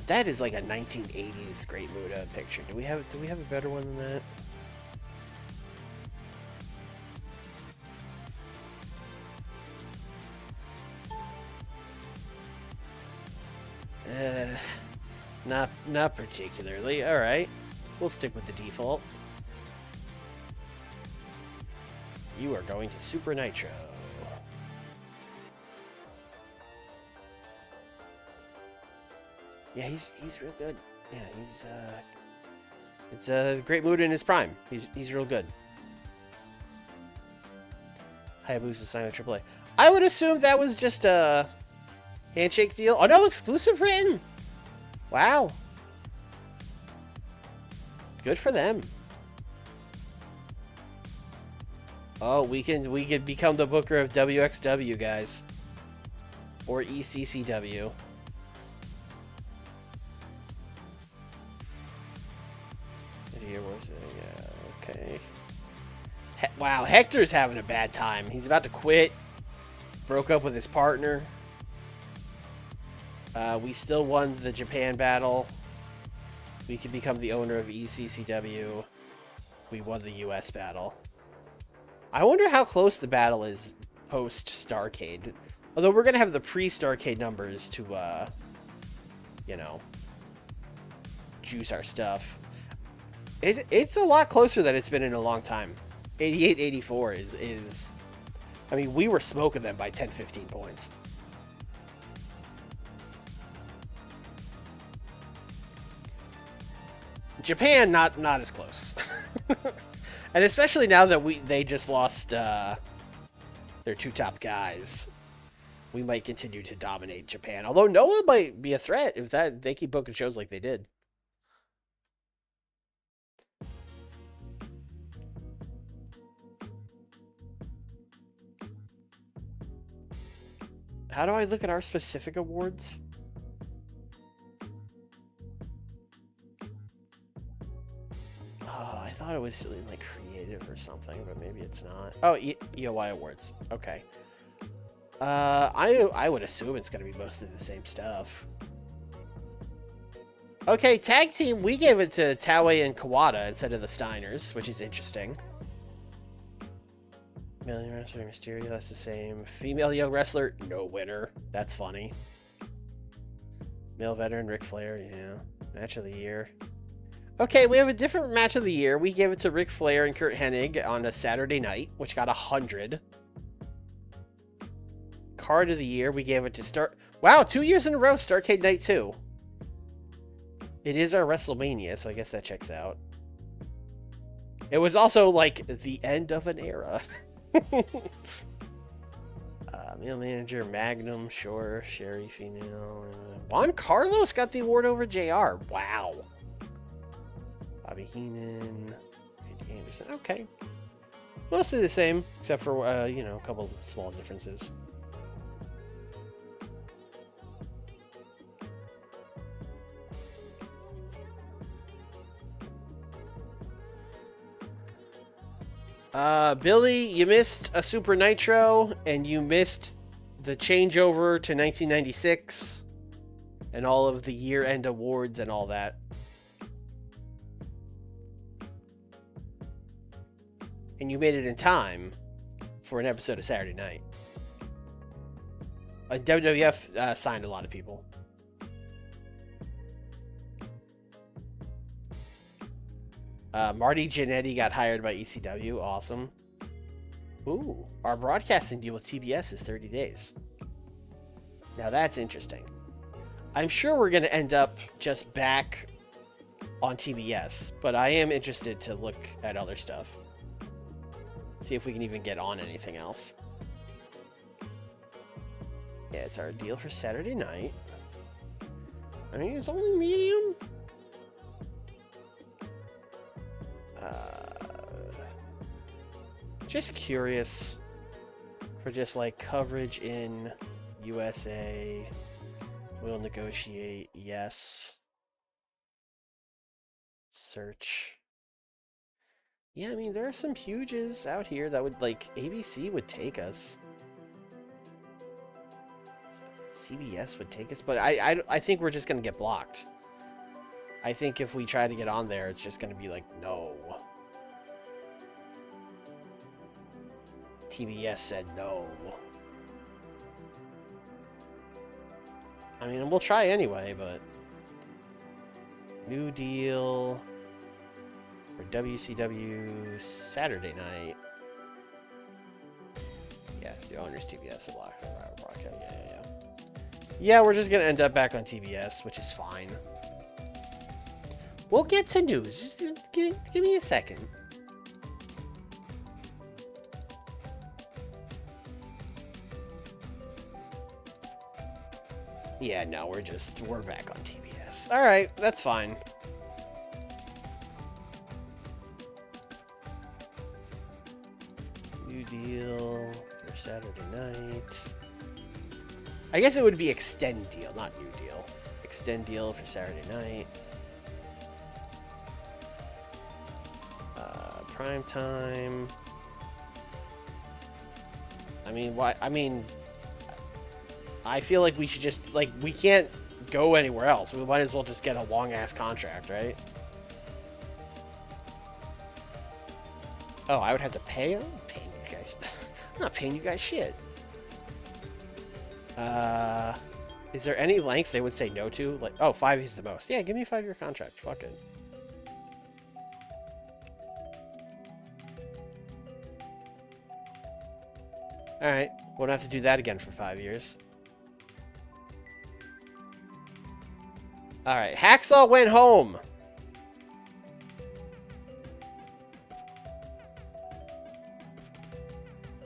A: That is like a 1980s Great Muta picture. Do we have a better one than that? Not particularly. All right, we'll stick with the default. You are going to Super Nitro. Yeah, he's real good. Yeah, it's a great mood in his prime. He's real good. Hayabusa signed with AAA. I would assume that was just a handshake deal. Oh no, exclusive written. Wow. Good for them. Oh, we can become the booker of WXW, guys. Or ECCW. Here was it? Yeah, okay. Wow, Hector's having a bad time. He's about to quit. Broke up with his partner. We still won the Japan battle. We could become the owner of ECCW. We won the US battle. I wonder how close the battle is post Starrcade. Although we're gonna have the pre-Starrcade numbers to, you know, juice our stuff. It's a lot closer than it's been in a long time. 88-84 is... I mean, we were smoking them by 10, 15 points. Japan, not as close. And especially now that they just lost their two top guys. We might continue to dominate Japan. Although Noah might be a threat if they keep booking shows like they did. How do I look at our specific awards? Oh, I thought it was like creative or something, but maybe it's not. Oh, EOI awards. Okay. I would assume it's gonna be mostly the same stuff. Okay, tag team. We gave it to Taue and Kawada instead of the Steiners, which is interesting. Male young wrestler Mysterio, that's the same. Female young wrestler, no winner. That's funny. Male veteran Ric Flair, yeah. Match of the year. Okay, we have a different match of the year. We gave it to Ric Flair and Kurt Hennig on a Saturday night, which got 100. Card of the year, we gave it to Wow, 2 years in a row, Starrcade Night 2. It is our WrestleMania, so I guess that checks out. It was also, like, the end of an era. Male manager, Magnum, sure. Sherry, female. Juan Carlos got the award over JR. Wow. Bobby Heenan. Randy Anderson. Okay. Mostly the same, except for, you know, a couple small differences. Billy, you missed a Super Nitro, and you missed the changeover to 1996, and all of the year-end awards and all that. And you made it in time for an episode of Saturday Night. WWF signed a lot of people. Marty Jannetty got hired by ECW. Awesome. Ooh, our broadcasting deal with TBS is 30 days. Now that's interesting. I'm sure we're going to end up just back on TBS, but I am interested to look at other stuff. See if we can even get on anything else. Yeah, it's our deal for Saturday night. I mean, it's only medium. Just curious for just like coverage in USA. We'll negotiate. Yes. Search. Yeah, I mean, there are some huges out here that would, like, ABC would take us. CBS would take us, but I think we're just going to get blocked. I think if we try to get on there, it's just going to be like, no. TBS said no. I mean, we'll try anyway, but New deal for WCW Saturday night. Yeah, the owner's TBS and broadcast. Yeah. Yeah, we're just gonna end up back on TBS, which is fine. We'll get to news. Just give me a second. Yeah, no, we're back on TBS. All right, that's fine. New deal for Saturday night. I guess it would be extend deal, not new deal. Extend deal for Saturday night. Prime time. I mean, why? I mean, I feel like we should just, like, we can't go anywhere else. We might as well just get a long-ass contract, right? Oh, I would have to pay? I'm not paying you guys. I'm not paying you guys shit. Is there any length they would say no to? Like, oh, 5 is the most. Yeah, give me a 5-year contract. Fuck it. Alright, won't have to do that again for 5 years. Alright, Hacksaw went home.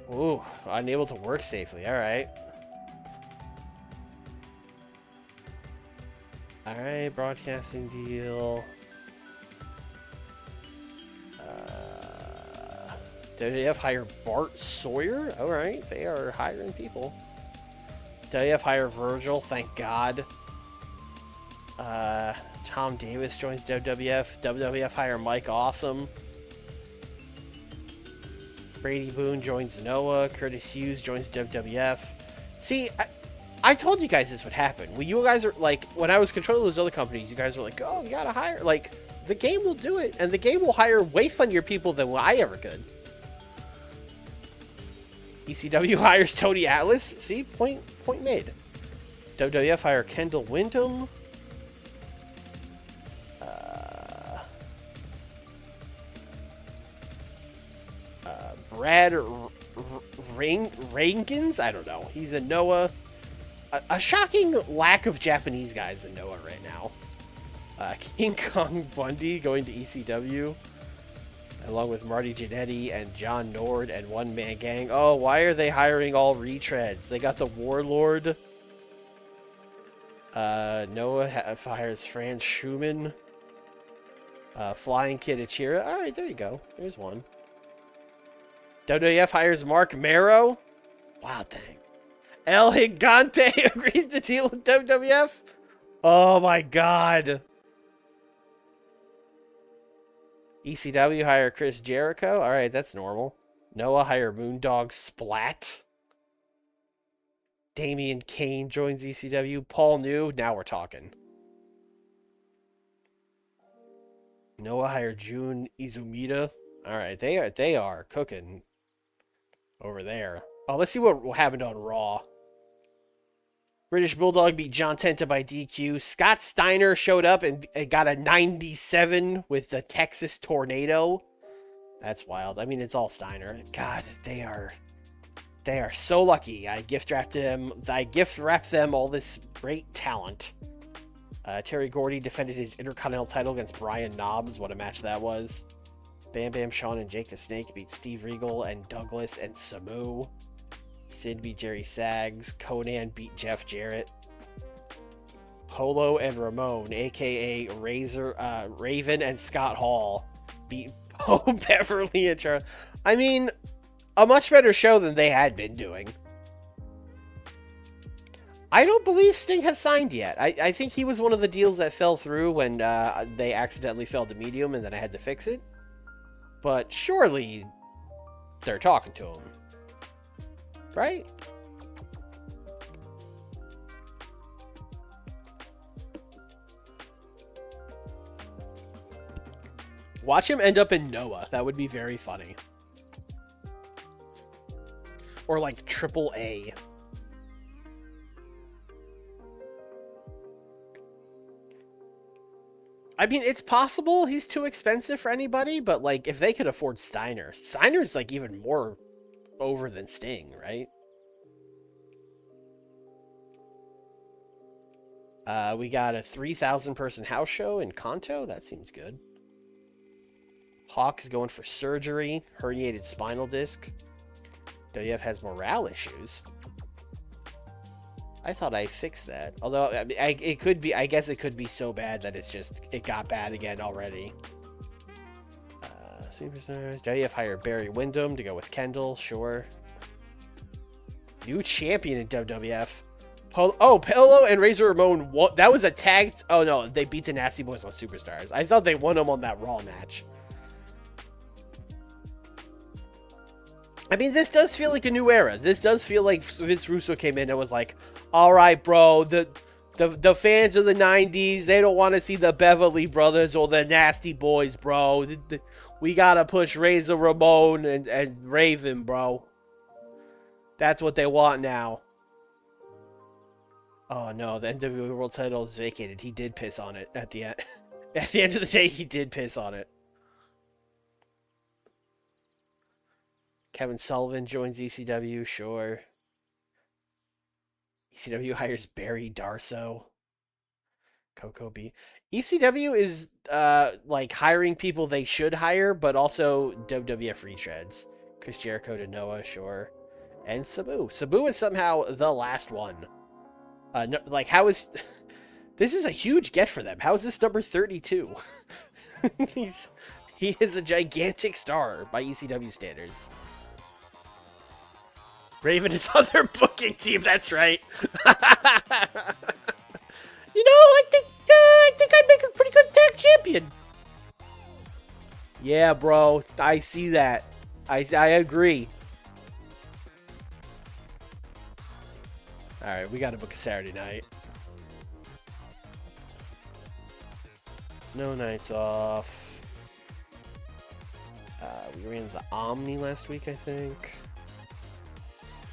A: Ooh, unable to work safely. Alright. Alright, broadcasting deal. WWF hire Bart Sawyer? Alright, they are hiring people. WWF hire Virgil, thank God. Tom Davis joins WWF. WWF hire Mike Awesome. Brady Boone joins Noah. Curtis Hughes joins WWF. See, I told you guys this would happen. Well, you guys are like, when I was controlling those other companies, you guys were like, oh, you gotta hire. Like, the game will do it, and the game will hire way funnier people than what I ever could. ECW hires Tony Atlas. See, point made. WWF hire Kendall Windham. Brad Rankins? I don't know. He's in Noah. A shocking lack of Japanese guys in Noah right now. King Kong Bundy going to ECW. Along with Marty Jannetty and John Nord and One Man Gang. Oh, why are they hiring all retreads? They got the Warlord. Noah hires Franz Schumann. Flying Kid Achira. Alright, there you go. There's one. WWF hires Mark Marrow. Wow, dang. El Gigante agrees to deal with WWF. Oh my god. ECW hire Chris Jericho. Alright, that's normal. Noah hire Moondog Splat. Damian Kane joins ECW. Paul New. Now we're talking. Noah hire Jun Izumida. Alright, they are cooking over there. Oh, let's see what happened on Raw. British Bulldog beat John Tenta by DQ. Scott Steiner showed up and got a 97 with the Texas Tornado. That's wild. I mean, it's all Steiner. God, they are so lucky. I gift wrapped them all this great talent. Terry Gordy defended his Intercontinental title against Brian Knobbs. What a match that was. Bam Bam Sean and Jake the Snake beat Steve Regal and Douglas and Samu. Sid beat Jerry Sags. Conan beat Jeff Jarrett. Polo and Ramon, aka Raven and Scott Hall, beat Bo Beverly and Charles. I mean, a much better show than they had been doing. I don't believe Sting has signed yet. I think he was one of the deals that fell through when they accidentally fell to medium and then I had to fix it. But surely they're talking to him. Right? Watch him end up in Noah. That would be very funny. Or like Triple A. I mean, it's possible he's too expensive for anybody, but like, if they could afford Steiner's like even more over than Sting, right? We got a 3,000 person house show in Kanto. That seems good. Hawk is going for surgery, herniated spinal disc. WF has morale issues. I thought I fixed that. Although, it could be, I guess it could be so bad that it got bad again already. Superstars. WF hired Barry Windham to go with Kendall, sure. New champion in WWF. Polo and Razor Ramon, that was a tag. Oh no, they beat the Nasty Boys on Superstars. I thought they won them on that Raw match. I mean, this does feel like a new era. This does feel like Vince Russo came in and was like, all right, bro, the fans of the 90s, they don't want to see the Beverly Brothers or the Nasty Boys, bro. We got to push Razor Ramon and Raven, bro. That's what they want now. Oh, no, the NWA World title is vacated. He did piss on it at the end. At the end of the day, he did piss on it. Kevin Sullivan joins ECW, sure. ECW hires Barry Darso. Coco B. ECW is like hiring people they should hire, but also WWF retreads. Chris Jericho to Noah, sure. And Sabu. Sabu is somehow the last one. No, like, how is... This is a huge get for them. How is this number 32? He is a gigantic star by ECW standards. Raven is on their booking team, that's right. You know, I think I'd make a pretty good tag champion. Yeah, bro, I see that. I agree. Alright, we gotta book a Saturday night. No nights off. We ran the Omni last week, I think.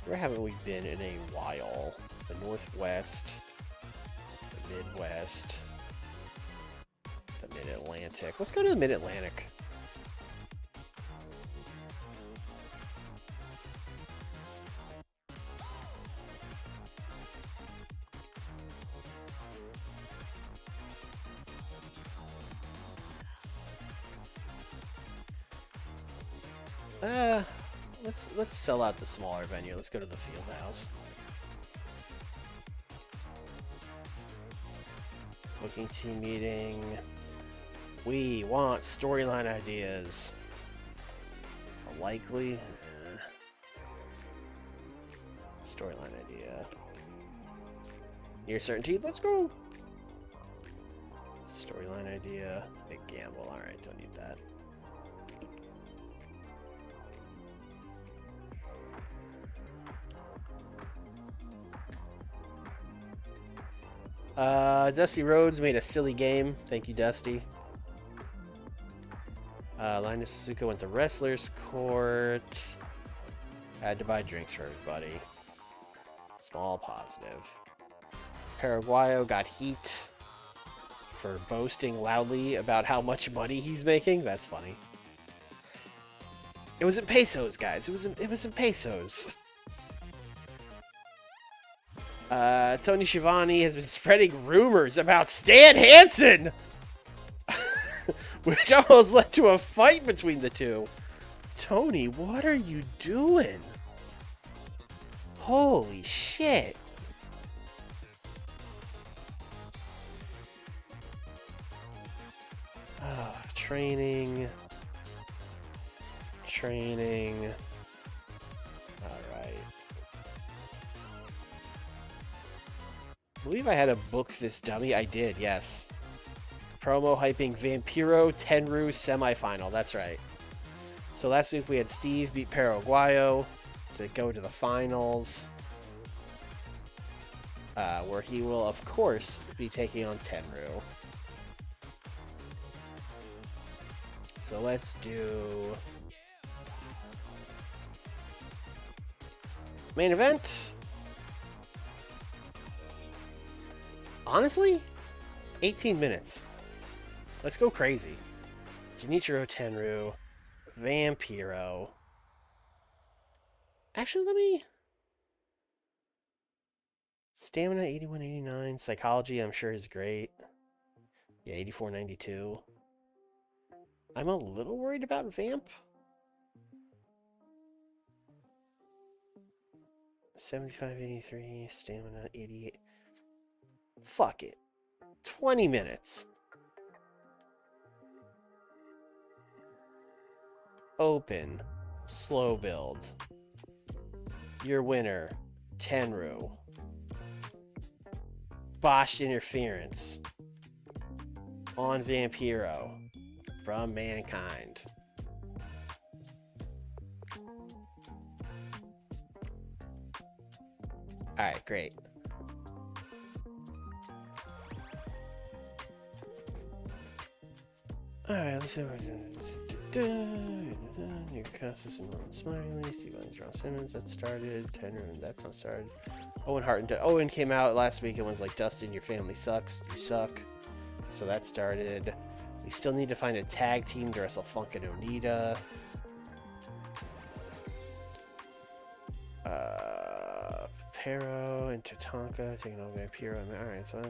A: Where haven't we been in a while? The Northwest, the Midwest, the Mid-Atlantic. Let's go to the Mid-Atlantic. Let's sell out the smaller venue. Let's go to the field house. Booking team meeting. We want storyline ideas. Likely. Storyline idea. Near certainty. Let's go. Storyline idea. Big gamble. Alright, don't need that. Dusty Rhodes made a silly game. Thank you, Dusty. Linus Suzuka went to Wrestler's Court. Had to buy drinks for everybody. Small positive. Paraguayo got heat for boasting loudly about how much money he's making. That's funny. It was in pesos, guys. It was in pesos. Tony Schiavone has been spreading rumors about Stan Hansen, which almost led to a fight between the two. Tony, what are you doing? Holy shit. Oh, training. Alright. I believe I had to book this dummy. I did, yes. Promo hyping Vampiro Tenru semifinal. That's right. So last week we had Steve beat Paraguayo to go to the finals, where he will, of course, be taking on Tenru. So let's do main event. Honestly, 18 minutes. Let's go crazy. Genichiro Tenru, Vampiro. Actually, let me... Stamina 81-89. Psychology, I'm sure, is great. Yeah, 84-92. I'm a little worried about Vamp. 75-83. Stamina 88. Fuck it. 20 minutes. Open. Slow build. Your winner, Tenru. Botched interference on Vampiro from Mankind. Alright, great. Alright, let's see what we're doing. Your Cassis and Ron Smiley, Steve Owens, Ron Simmons, that started. Tenru, that's not started. Owen Hart and Owen came out last week and was like, Dustin, your family sucks. You suck. So that started. We still need to find a tag team to wrestle Funk and Onita. Pero and Tatanka taking on Vampiro. Alright, so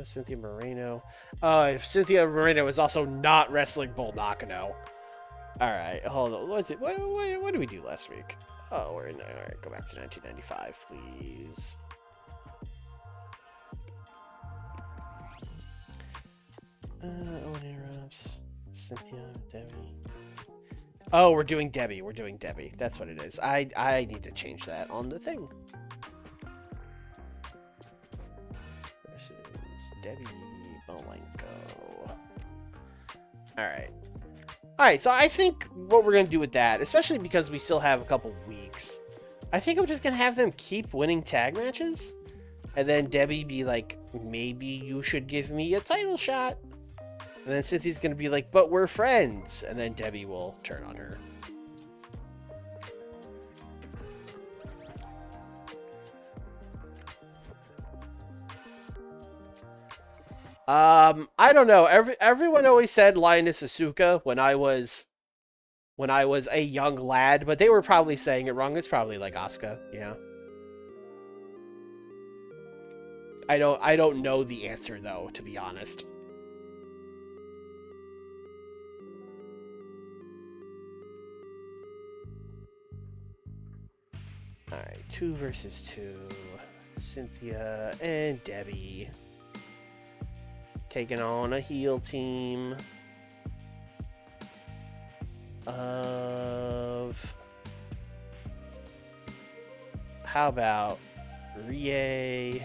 A: Cynthia Moreno. Cynthia Moreno is also not wrestling Bull Nakano. Alright, hold on. What did we do last week? Oh, we're in there. Alright, go back to 1995, please. Owen interrupts. Cynthia, Debbie. Oh, we're doing Debbie. We're doing Debbie. That's what it is. I need to change that on the thing. Versus Debbie Malenko. Alright. Alright, so I think what we're going to do with that, especially because we still have a couple weeks, I think I'm just going to have them keep winning tag matches. And then Debbie be like, maybe you should give me a title shot. And then Cynthia's going to be like, but we're friends. And then Debbie will turn on her. I don't know. Everyone always said Lioness Asuka when I was a young lad, but they were probably saying it wrong. It's probably like Asuka, yeah. I don't know the answer though, to be honest. Alright, 2 versus 2. Cynthia and Debbie taking on a heel team of... How about Rie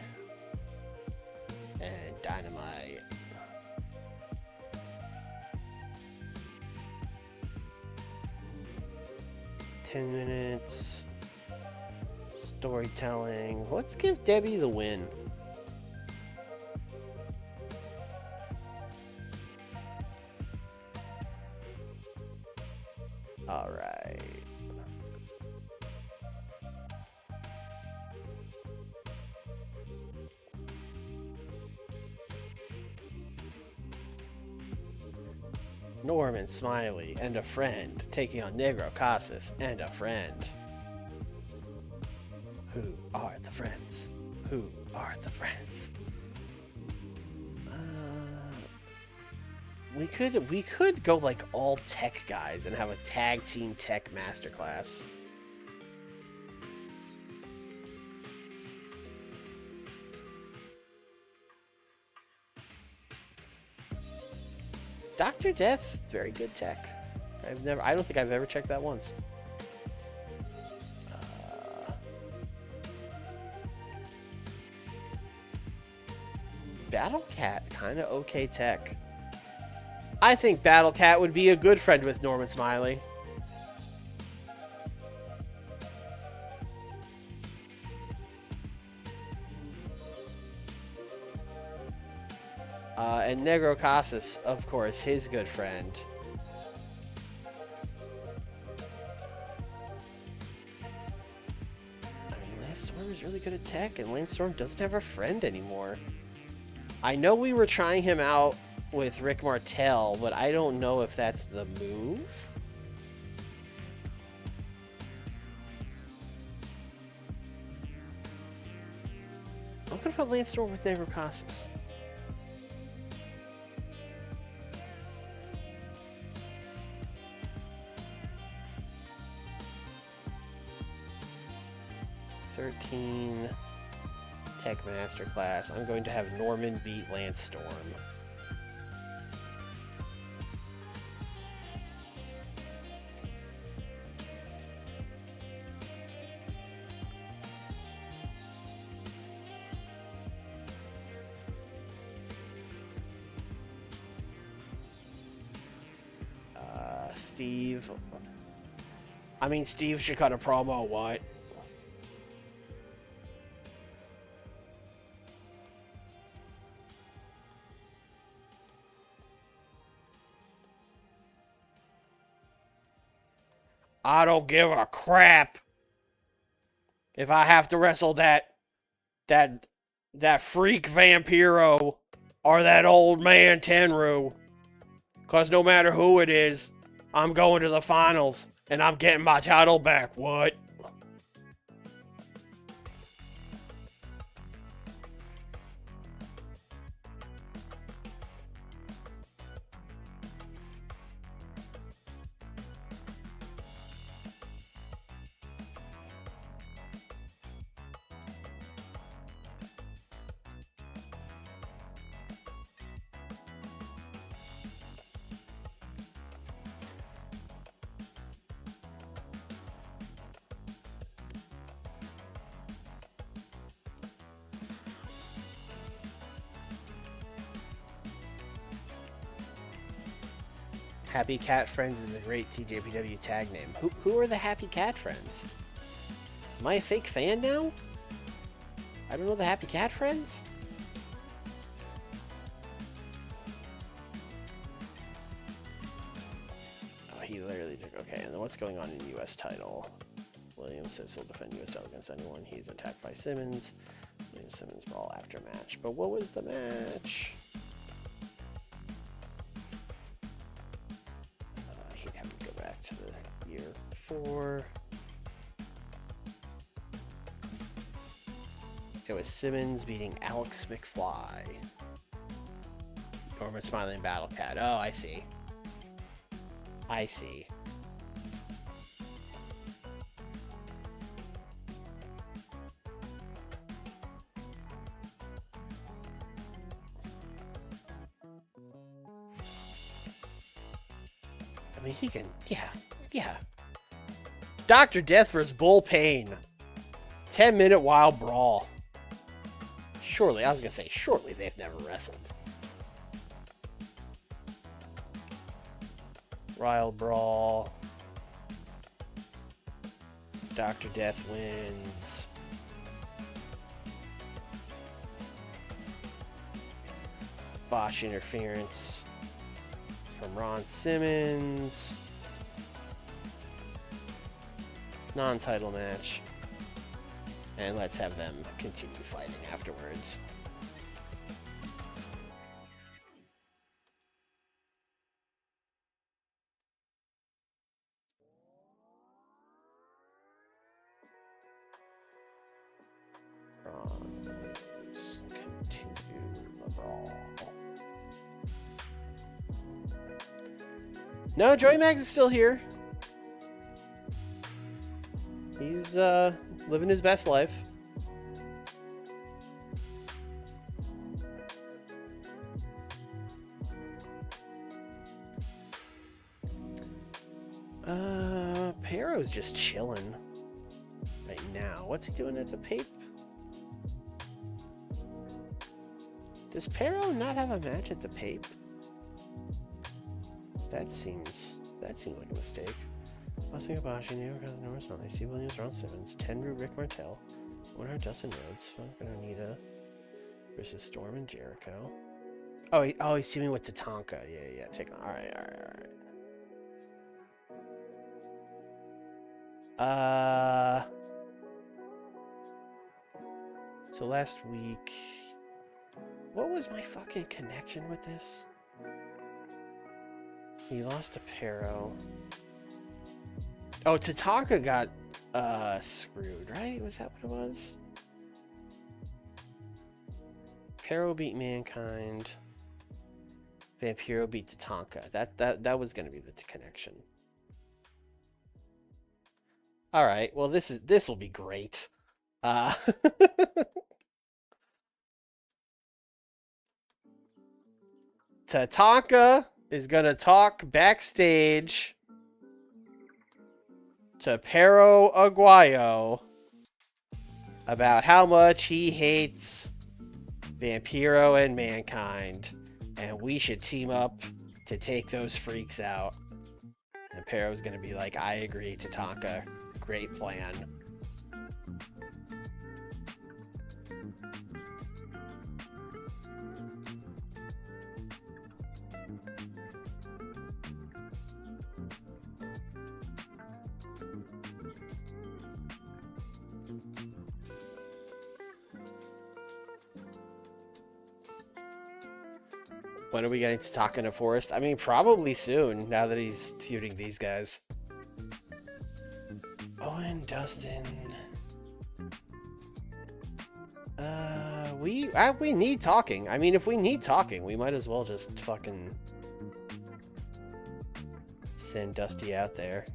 A: and Dynamite? Ten minutes. Storytelling. Let's give Debbie the win. All right. Norman Smiley and a friend taking on Negro Casas and a friend. Who are the friends? Who are the friends? We could go like all tech guys and have a tag team tech masterclass. Dr. Death, very good tech. I don't think I've ever checked that once. Battle Cat, kind of okay tech. I think Battle Cat would be a good friend with Norman Smiley. And Negro Casas, of course, his good friend. I mean, Lance Storm is really good at tech, and Lance Storm doesn't have a friend anymore. I know we were trying him out with Rick Martel, but I don't know if that's the move. I'm gonna put Lance Storm with Negro Casas. Tech Masterclass. I'm going to have Norman beat Lance Storm. Steve. I mean, Steve should cut a promo, what? I don't give a crap if I have to wrestle that freak Vampiro or that old man Tenru. Cause no matter who it is, I'm going to the finals and I'm getting my title back. What? Happy Cat Friends is a great TJPW tag name. Who are the Happy Cat Friends? Am I a fake fan now? I don't know the Happy Cat Friends? Oh, he literally took... Okay, and then what's going on in the U.S. title? Williams says he'll defend U.S. title against anyone. He's attacked by Simmons. Williams Simmons brawl after match. But what was the match? He'd have to go back to the year before. It was Simmons beating Alex McFly. Norman Smiley and Battle Cat. Oh, I see. I see. I mean, he can... Yeah. Dr. Death vs. Bull Payne. 10-minute wild brawl. Surely, I was going to say, surely they've never wrestled. Wild brawl. Dr. Death wins. Botch interference from Ron Simmons. Non-title match. And let's have them continue fighting afterwards. Let's continue the brawl. No, Joey Mags is still here. He's living his best life. Pero's just chilling right now. What's he doing at the Pape? Does Pero not have a match at the Pape? That seems like a mistake. Busting Kobashi, New York has numerous Smiley, Steve Williams, Ron Simmons, Tenru, Rick Martel, winner Dustin Rhodes, Falcon Onita versus Storm and Jericho. Oh, he's teaming with Tatanka. Yeah. Take on. All right. So last week, what was my fucking connection with this? He lost to Pero. Oh, Tatanka got screwed, right? Was that what it was? Pero beat Mankind. Vampiro beat Tatanka. That was gonna be the connection. All right. Well, this will be great. Tatanka is gonna talk backstage to Pero Aguayo about how much he hates Vampiro and Mankind, and we should team up to take those freaks out. And Pero's gonna be like, I agree, Tatanka. Great plan. When are we getting to talk in a forest? I mean, probably soon, now that he's feuding these guys. Owen, Dustin. We need talking. I mean, if we need talking, we might as well just fucking send Dusty out there.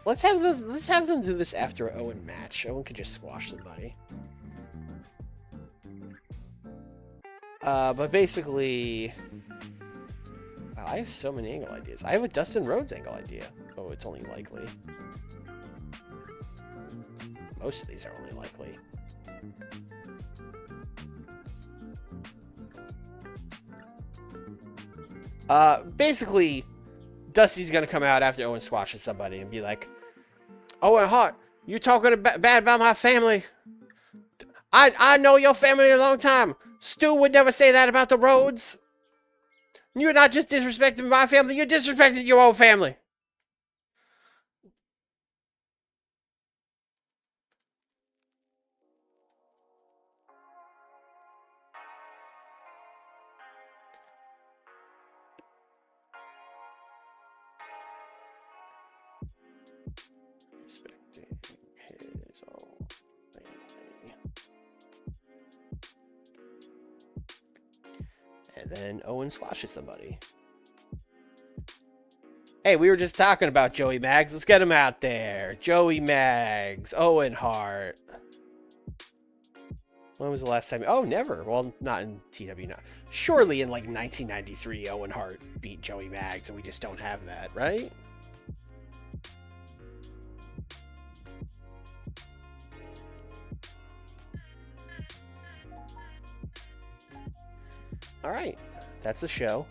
A: Let's have them do this after an Owen match. Owen could just squash somebody. But basically, wow, I have so many angle ideas. I have a Dustin Rhodes angle idea. Oh, it's only likely. Most of these are only likely. Basically, Dusty's gonna come out after Owen squashes somebody and be like, Owen Hart, you talking bad about my family? I know your family a long time. Stu would never say that about the Rhodes. You're not just disrespecting my family, you're disrespecting your own family. Respecting his own family. And then Owen squashes somebody. Hey, we were just talking about Joey Maggs. Let's get him out there. Joey Maggs, Owen Hart. When was the last time? Oh, never. Well, not in TW. No. Surely in like 1993, Owen Hart beat Joey Maggs, and we just don't have that, right? All right, that's the show.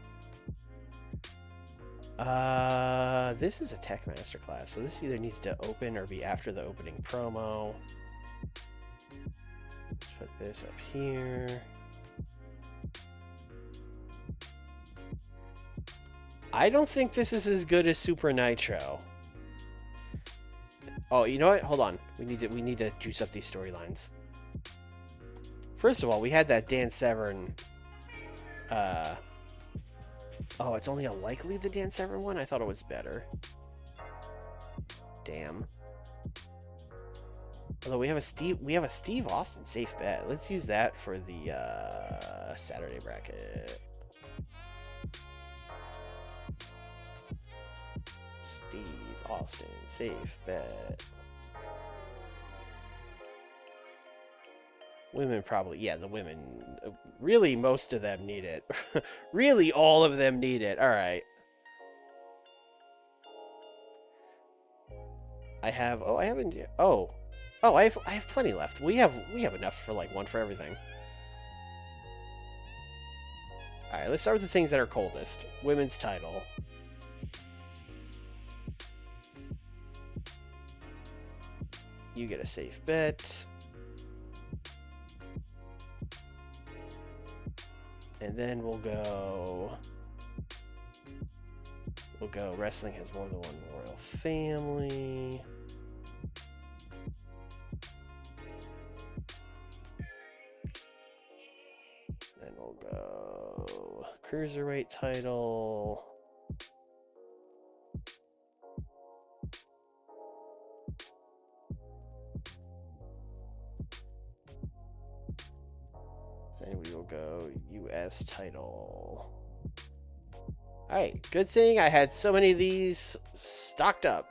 A: This is a tech masterclass, so this either needs to open or be after the opening promo. Let's put this up here. I don't think this is as good as Super Nitro. Oh, you know what? Hold on. We need to juice up these storylines. First of all, we had that Dan Severn. Oh, it's only unlikely the Dan Severn one? I thought it was better. Damn. Although we have a Steve Austin safe bet. Let's use that for the Saturday bracket. Steve Austin safe bet. Women probably, yeah, the women, really most of them need it. Really all of them need it. All right. I have I have plenty left. We have enough for like one for everything. All right, let's start with the things that are coldest. Women's title. You get a safe bet. And then we'll go wrestling has more than one royal family. Then we'll go cruiserweight title. Then we will go US title. Alright, good thing I had so many of these stocked up.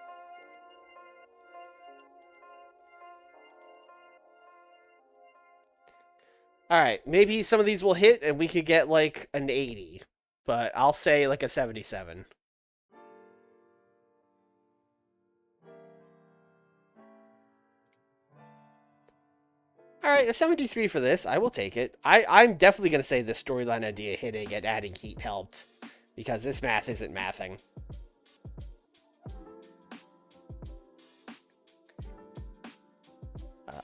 A: Alright, maybe some of these will hit and we could get like an 80. But I'll say like a 77. Alright, a 73 for this. I will take it. I'm definitely going to say the storyline idea hitting and adding heat helped. Because this math isn't mathing.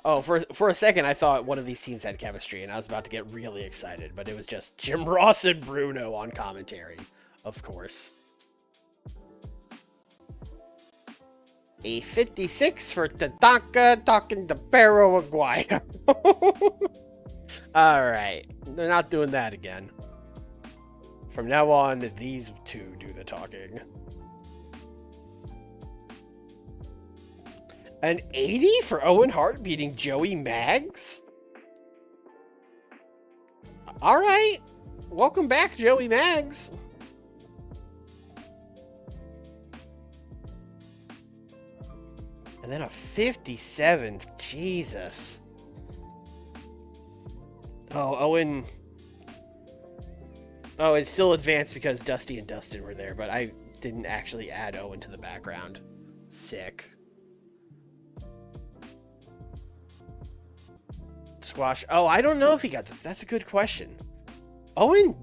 A: Oh, for a second, I thought one of these teams had chemistry, and I was about to get really excited, but it was just Jim Ross and Bruno on commentary, of course. A 56 for Tatanka talking to Barrow Aguirre. Alright, they're not doing that again. From now on, these two do the talking. An 80 for Owen Hart beating Joey Maggs? Alright. Welcome back, Joey Maggs. And then a 57. Jesus. Oh, Owen. Oh, it's still advanced because Dusty and Dustin were there, but I didn't actually add Owen to the background. Sick. Squash. Oh, I don't know if he got this. That's a good question. Owen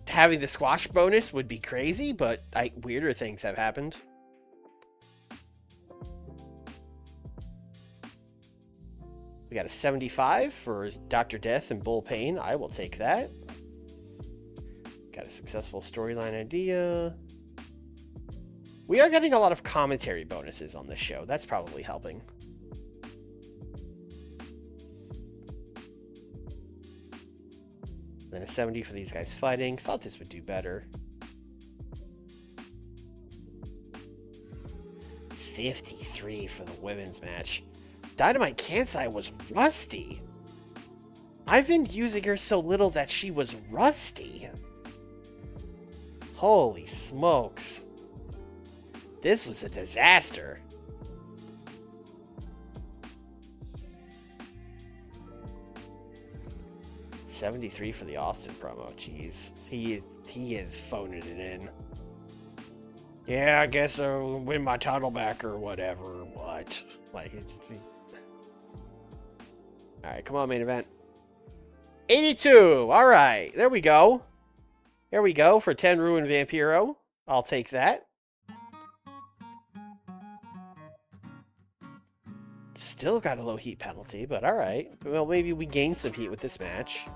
A: having the squash bonus would be crazy, but weirder things have happened. We got a 75 for Dr. Death and Bull Payne. I will take that. Got a successful storyline idea. We are getting a lot of commentary bonuses on this show. That's probably helping. Then a 70 for these guys fighting. Thought this would do better. 53 for the women's match. Dynamite Kansai was rusty. I've been using her so little that she was rusty. Holy smokes. This was a disaster. $73 for the Austin promo. Jeez, he is phoning it in. Yeah, I guess I'll win my title back or whatever. What? Like, all right, come on, main event. 82. All right, there we go. There we go for Tenryu and Vampiro. I'll take that. Still got a low heat penalty, but all right. Well, maybe we gain some heat with this match.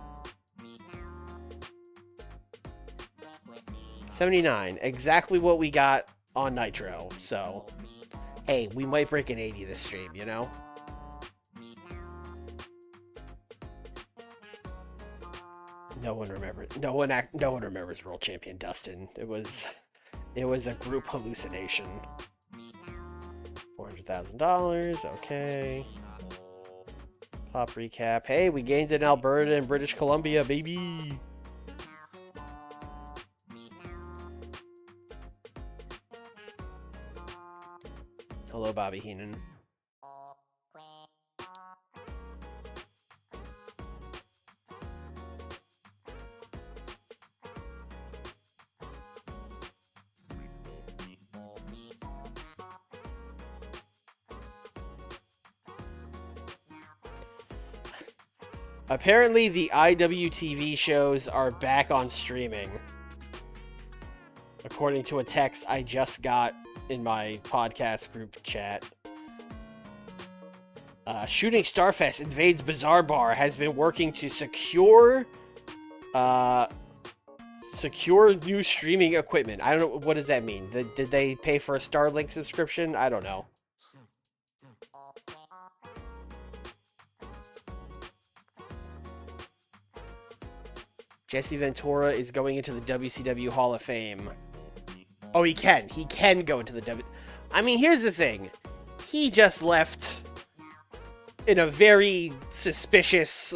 A: 79, exactly what we got on Nitro. So, hey, we might break an 80 this stream, you know? No one remembers World Champion Dustin. It was a group hallucination. $400,000, okay. Pop recap. Hey, we gained in Alberta and British Columbia, baby. Hello, Bobby Heenan. Apparently, the IWTV shows are back on streaming. According to a text I just got in my podcast group chat. Shooting Starfest Invades Bizarre Bar has been working to secure Secure new streaming equipment. I don't know. What does that mean? Did they pay for a Starlink subscription? I don't know. Jesse Ventura is going into the WCW Hall of Fame. Oh, he can. He can go into the W. I mean, here's the thing. He just left in a very suspicious,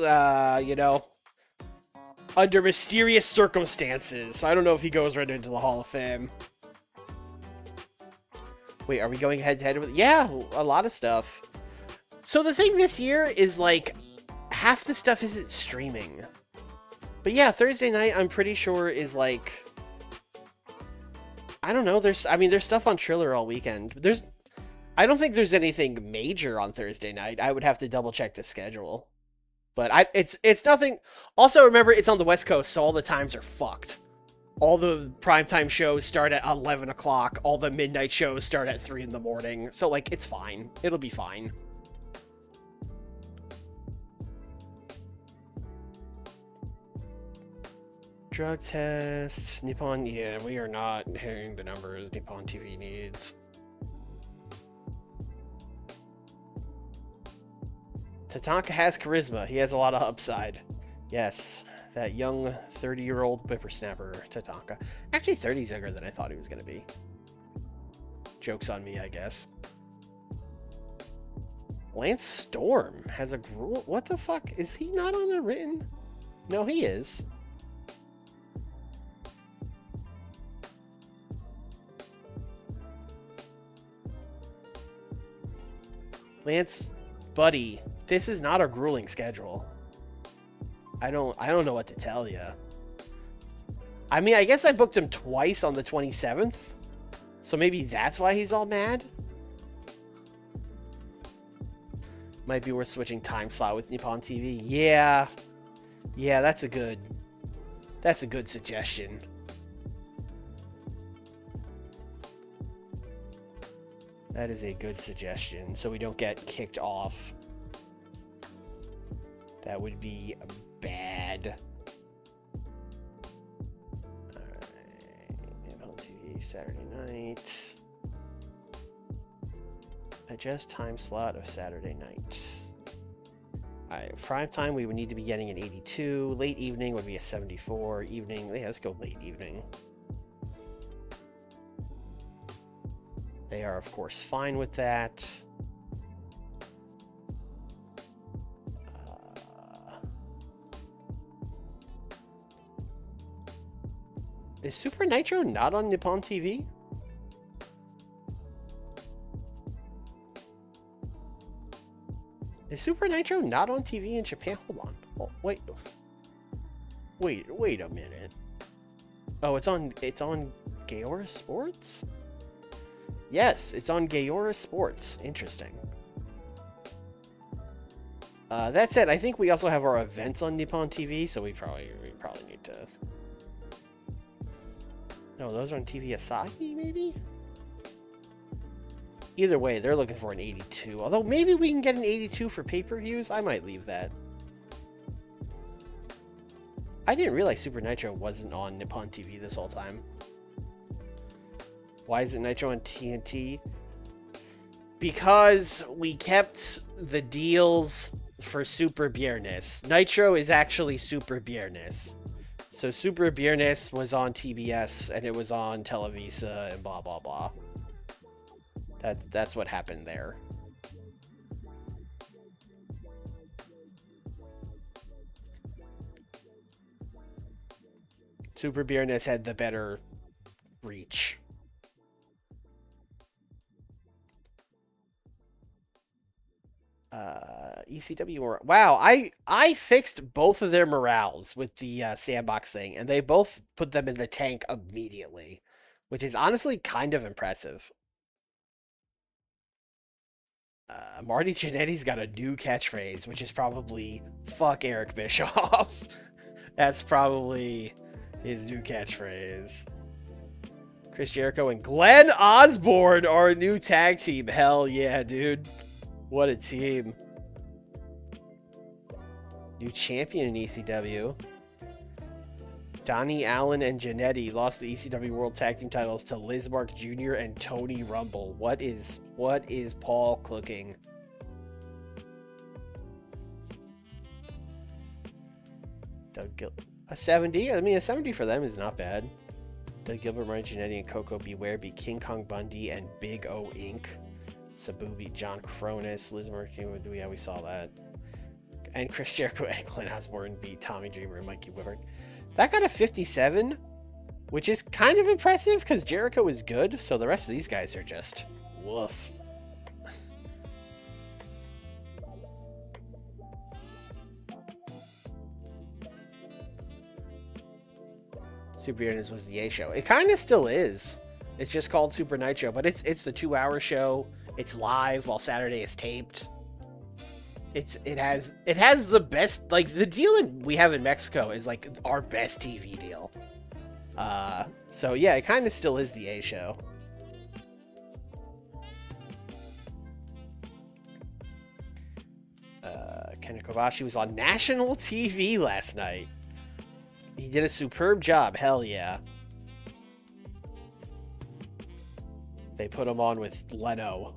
A: under mysterious circumstances. So I don't know if he goes right into the Hall of Fame. Wait, are we going head-to-head with... Yeah, a lot of stuff. So the thing this year is, like, half the stuff isn't streaming. But yeah, Thursday night, I'm pretty sure, is, like... I don't know, there's stuff on Triller all weekend. I don't think there's anything major on Thursday night. I would have to double-check the schedule. But it's nothing... Also, remember, it's on the West Coast, so all the times are fucked. All the primetime shows start at 11 o'clock. All the midnight shows start at 3 in the morning. So, like, it's fine. It'll be fine. Drug tests. Nippon... Yeah, we are not hearing the numbers Nippon TV needs. Tatanka has charisma. He has a lot of upside. Yes. That young 30-year-old whippersnapper, Tatanka. Actually, 30's younger than I thought he was going to be. Joke's on me, I guess. Lance Storm has a gruel... What the fuck? Is he not on the written? No, he is. Lance, buddy, this is not a grueling schedule. I don't know what to tell you. I mean, I guess I booked him twice on the 27th. So maybe that's why he's all mad. Might be worth switching time slot with Nippon TV. Yeah. Yeah, that's a good suggestion. That is a good suggestion, so we don't get kicked off. That would be bad. Alright, Nippon TV Saturday night. Adjust time slot of Saturday night. Alright, prime time we would need to be getting an 82. Late evening would be a 74. Evening, yeah, let's go late evening. They are, of course, fine with that. Is Super Nitro not on Nippon TV? Is Super Nitro not on TV in Japan? Hold on. Oh, wait a minute. Oh, it's on Gaora Sports? Yes, it's on Gaora Sports. Interesting. That said, I think we also have our events on Nippon TV, so we probably need to... No, those are on TV Asahi, maybe? Either way, they're looking for an 82. Although, maybe we can get an 82 for pay-per-views? I might leave that. I didn't realize Super Nitro wasn't on Nippon TV this whole time. Why is it Nitro on TNT? Because we kept the deals for Super Biernes. Nitro is actually Super Biernes. So Super Biernes was on TBS and it was on Televisa and blah blah blah. That's what happened there. Super Biernes had the better reach. ECW. Wow, I fixed both of their morales with the sandbox thing, and they both put them in the tank immediately, which is honestly kind of impressive. Marty Jannetty's got a new catchphrase, which is probably "fuck Eric Bischoff." That's probably his new catchphrase. Chris Jericho and Glenn Osborne are a new tag team. Hell yeah, dude. What a team. New champion in ECW. Donnie Allen and Jannetty lost the ECW World Tag Team titles to Liz Mark Jr. and Tony Rumble. What is Paul cooking? A 70? I mean, a 70 for them is not bad. Doug Gilbert, Marty Jannetty, and Coco Beware beat King Kong Bundy and Big O Inc. Sabu beat John Cronus. Liz Mark Jr. Yeah, we saw that. And Chris Jericho and Clint Osborne beat Tommy Dreamer and Mikey Whipwreck. That got a 57, which is kind of impressive because Jericho is good, so the rest of these guys are just woof. Super Earnings was the A show. It kind of still is. It's just called Super Nitro, but it's the 2-hour show. It's live while Saturday is taped. It has the best, like, the deal we have in Mexico is like our best TV deal. So yeah, it kind of still is the A show. Ken Kobashi was on national TV last night. He did a superb job. Hell yeah. They put him on with Leno.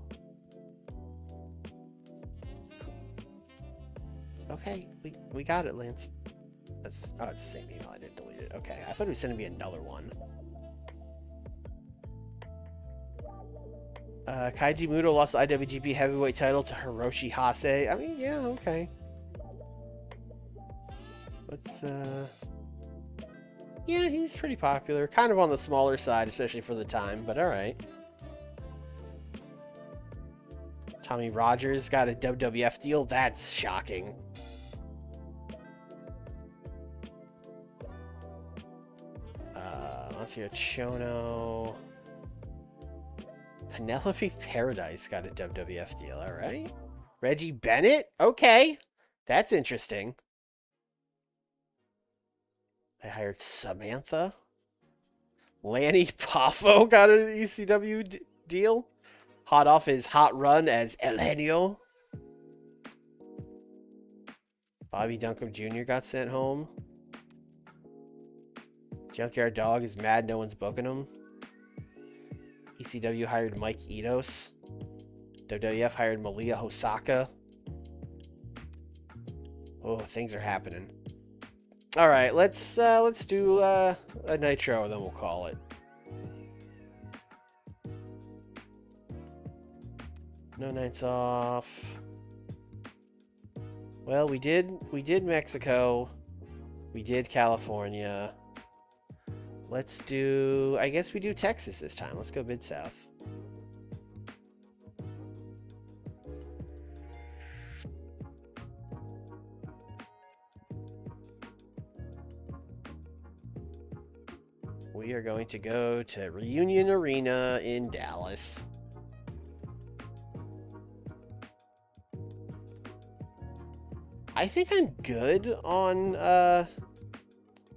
A: Okay, we got it, Lance. It's the same email. I didn't delete it. Okay, I thought he was sending me another one. Kaiji Muto lost the IWGP Heavyweight title to Hiroshi Hase. I mean, yeah, okay. Let's, yeah, he's pretty popular. Kind of on the smaller side, especially for the time, but alright. Tommy Rogers got a WWF deal. That's shocking. Let's see here. Chono. Penelope Paradise got a WWF deal. Alright. Reggie Bennett? Okay. That's interesting. They hired Samantha. Lanny Poffo got an ECW deal. Hot off his hot run as El Genio. Bobby Duncombe Jr. got sent home. Junkyard Dog is mad no one's booking him. ECW hired Mike Edos. WWF hired Malia Hosaka. Oh, things are happening. All right, let's do a Nitro, and then we'll call it. No nights off. Well, we did Mexico. We did California. Let's do, I guess we do Texas this time. Let's go Mid-South. We are going to go to Reunion Arena in Dallas. I think I'm good on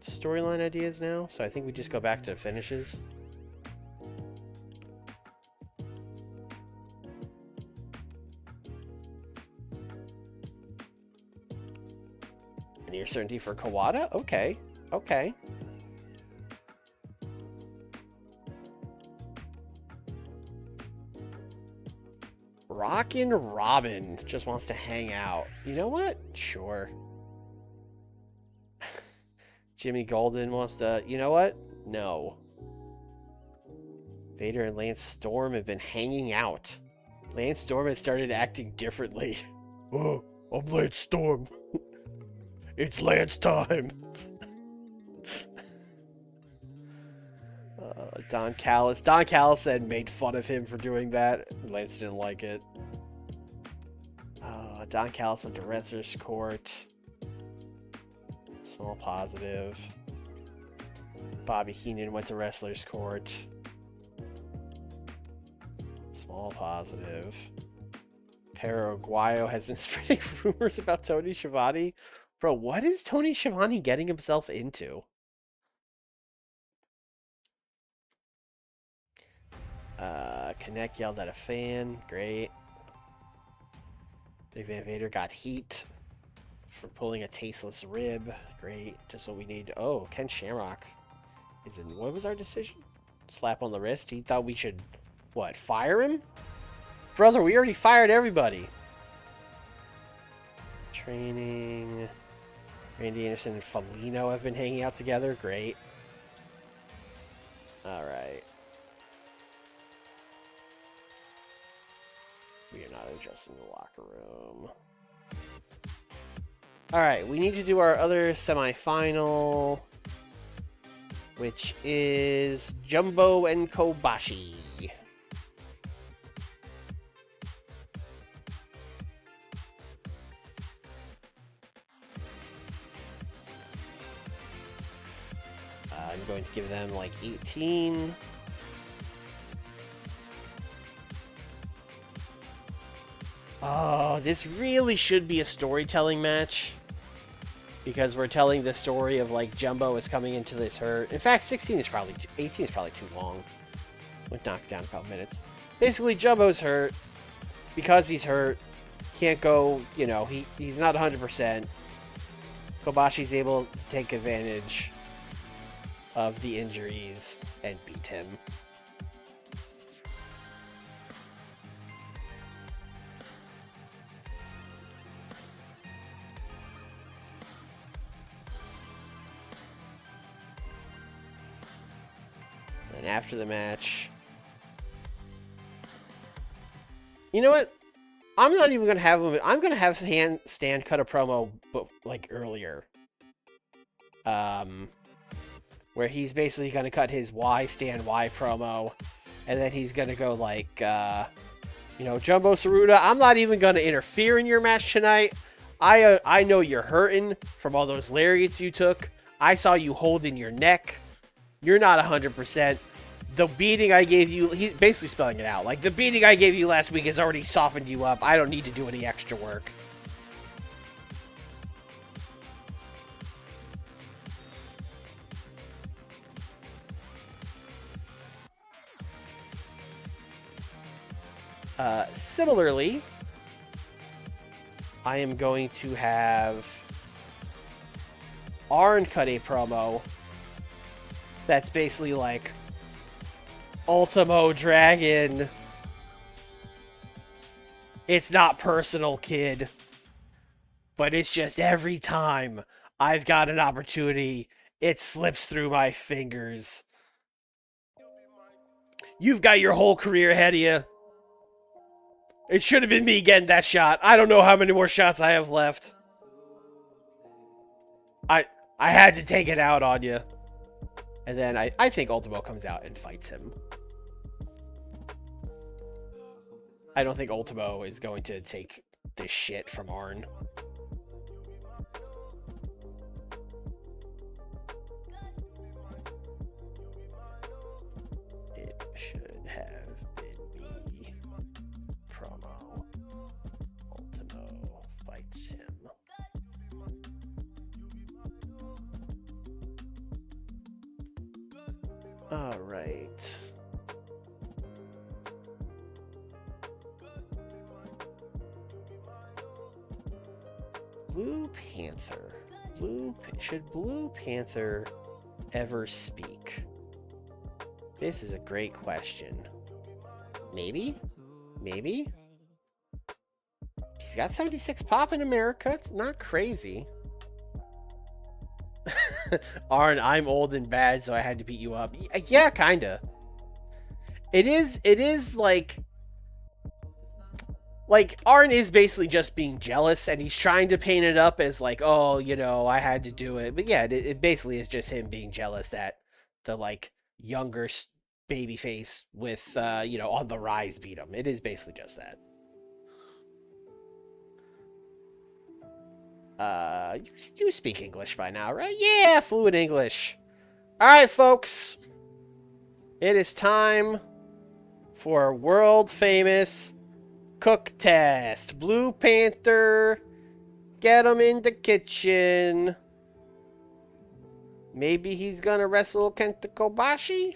A: storyline ideas now, so I think we just go back to finishes. Near certainty for Kawada? Okay. Okay. Rockin' Robin just wants to hang out. You know what? Sure. Jimmy Golden wants to... You know what? No. Vader and Lance Storm have been hanging out. Lance Storm has started acting differently. Oh, I'm Lance Storm. It's Lance time. Don Callis. Don Callis said made fun of him for doing that. Lance didn't like it. Don Callis went to Wrestler's Court. Small positive. Bobby Heenan went to Wrestler's Court. Small positive. Paraguayo has been spreading rumors about Tony Schiavone. Bro, what is Tony Schiavone getting himself into? Connect yelled at a fan. Great. Big Van Vader got heat. for pulling a tasteless rib. Great. Just what we need. Oh, Ken Shamrock is in. What was our decision? Slap on the wrist. He thought we should, what, fire him? Brother, we already fired everybody. Training. Randy Anderson and Felino have been hanging out together. Great. Alright. We are not adjusting the locker room. Alright, we need to do our other semifinal, which is Jumbo and Kobashi. I'm going to give them like 18. Oh, this really should be a storytelling match. Because we're telling the story of like Jumbo is coming into this hurt. In fact, 18 is probably too long. We'll knock it down a couple minutes. Basically, Jumbo's hurt. Because he's hurt, can't go, you know, he's not 100%. Kobashi's able to take advantage of the injuries and beat him. And after the match, you know what? I'm not even gonna have him. I'm gonna have Stan cut a promo, but like earlier, where he's basically gonna cut his Why Stan Why promo, and then he's gonna go like, you know, Jumbo Saruta, I'm not even gonna interfere in your match tonight. I know you're hurting from all those lariats you took. I saw you holding your neck. You're not 100%. The beating I gave you, he's basically spelling it out. Like, the beating I gave you last week has already softened you up. I don't need to do any extra work. Similarly, I am going to have Arn cut a promo that's basically like, Ultimo Dragon, it's not personal, kid, but it's just every time I've got an opportunity, it slips through my fingers. You've got your whole career ahead of you. It should have been me getting that shot. I don't know how many more shots I have left. I had to take it out on you. And then I think Ultimo comes out and fights him. I don't think Ultimo is going to take this shit from Arn. It should have been me. Promo. Ultimo fights him. All right. Blue Panther. Should Blue Panther ever speak? This is a great question. Maybe? Maybe? He's got 76 pop in America. It's not crazy. Arn, I'm old and bad, so I had to beat you up. Yeah, kinda. It is like Arn is basically just being jealous, and he's trying to paint it up as like, oh, you know, I had to do it. But yeah, it basically is just him being jealous that the like younger babyface with you know, on the rise beat him. It is basically just that. You speak English by now, right? Yeah, fluent English. All right, folks. It is time for world famous cook test. Blue Panther, get him in the kitchen. Maybe he's gonna wrestle Kenta Kobashi.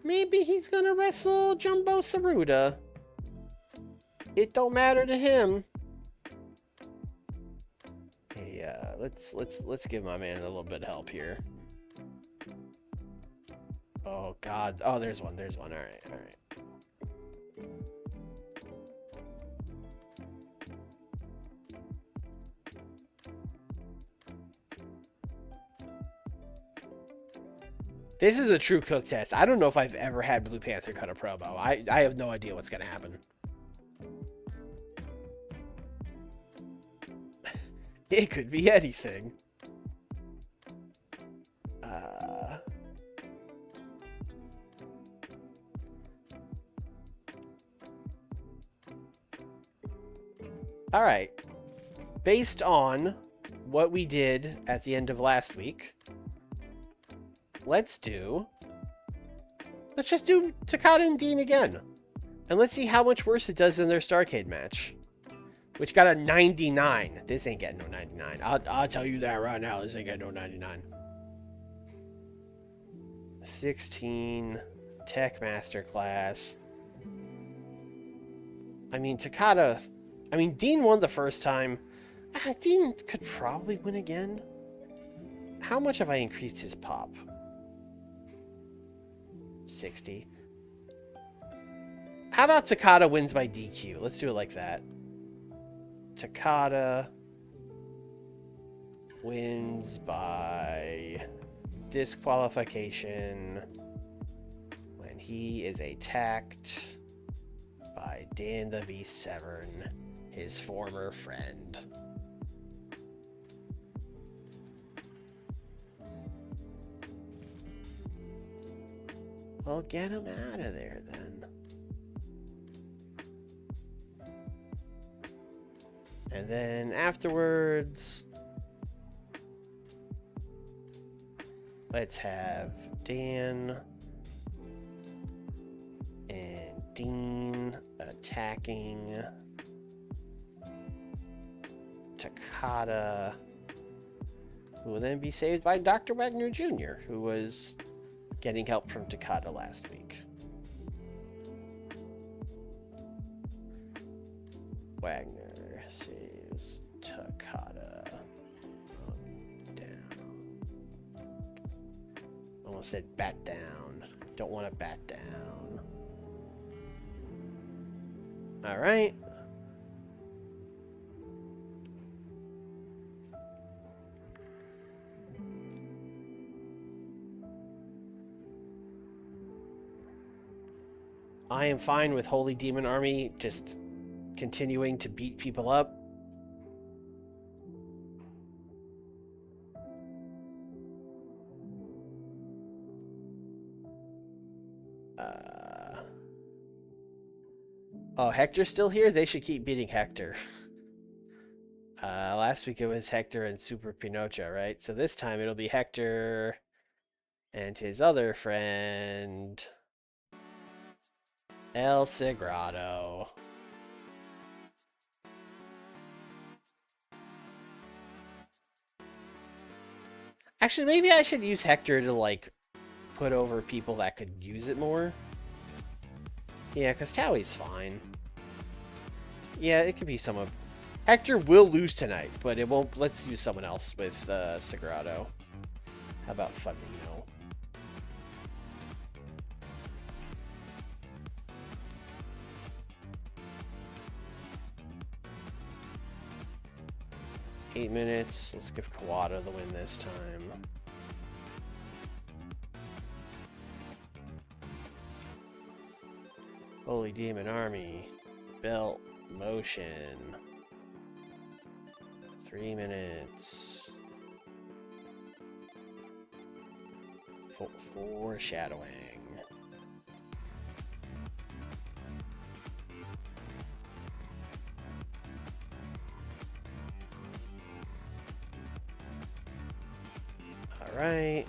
A: Maybe he's gonna wrestle Jumbo Saruta. It don't matter to him. let's give my man a little bit of help here. Oh God. Oh, there's one. There's one. All right. All right. This is a true cook test. I don't know if I've ever had Blue Panther cut a promo. I have no idea what's gonna happen. It could be anything. All right. Based on what we did at the end of last week, let's just do Takada and Dean again. And let's see how much worse it does than their Starrcade match, which got a 99. This ain't getting no 99. I'll tell you that right now. This ain't getting no 99. 16 Tech Masterclass. I mean, Takada. I mean, Dean won the first time. Dean could probably win again. How much have I increased his pop? 60. How about Takada wins by DQ? Let's do it like that. Takada wins by disqualification when he is attacked by Dan the Beast Severn, his former friend. Well, get him out of there then. And then afterwards, let's have Dan and Dean attacking Takada, who will then be saved by Dr. Wagner Jr., who was getting help from Takada last week. Wagner saves Takada. Down. Almost said bat down. Don't want to bat down. All right. I am fine with Holy Demon Army just continuing to beat people up. Oh, Hector's still here? They should keep beating Hector. Last week it was Hector and Super Pinocha, right? So this time it'll be Hector and his other friend, El Sagrado. Actually, maybe I should use Hector to, like, put over people that could use it more. Yeah, because Towie's fine. Yeah, it could be someone. Hector will lose tonight, but it won't. Let's use someone else with Sagrado. How about Famino? Eight minutes. Let's give Kawada the win this time. Holy Demon Army. Belt motion. 3 minutes. Foreshadowing. All right.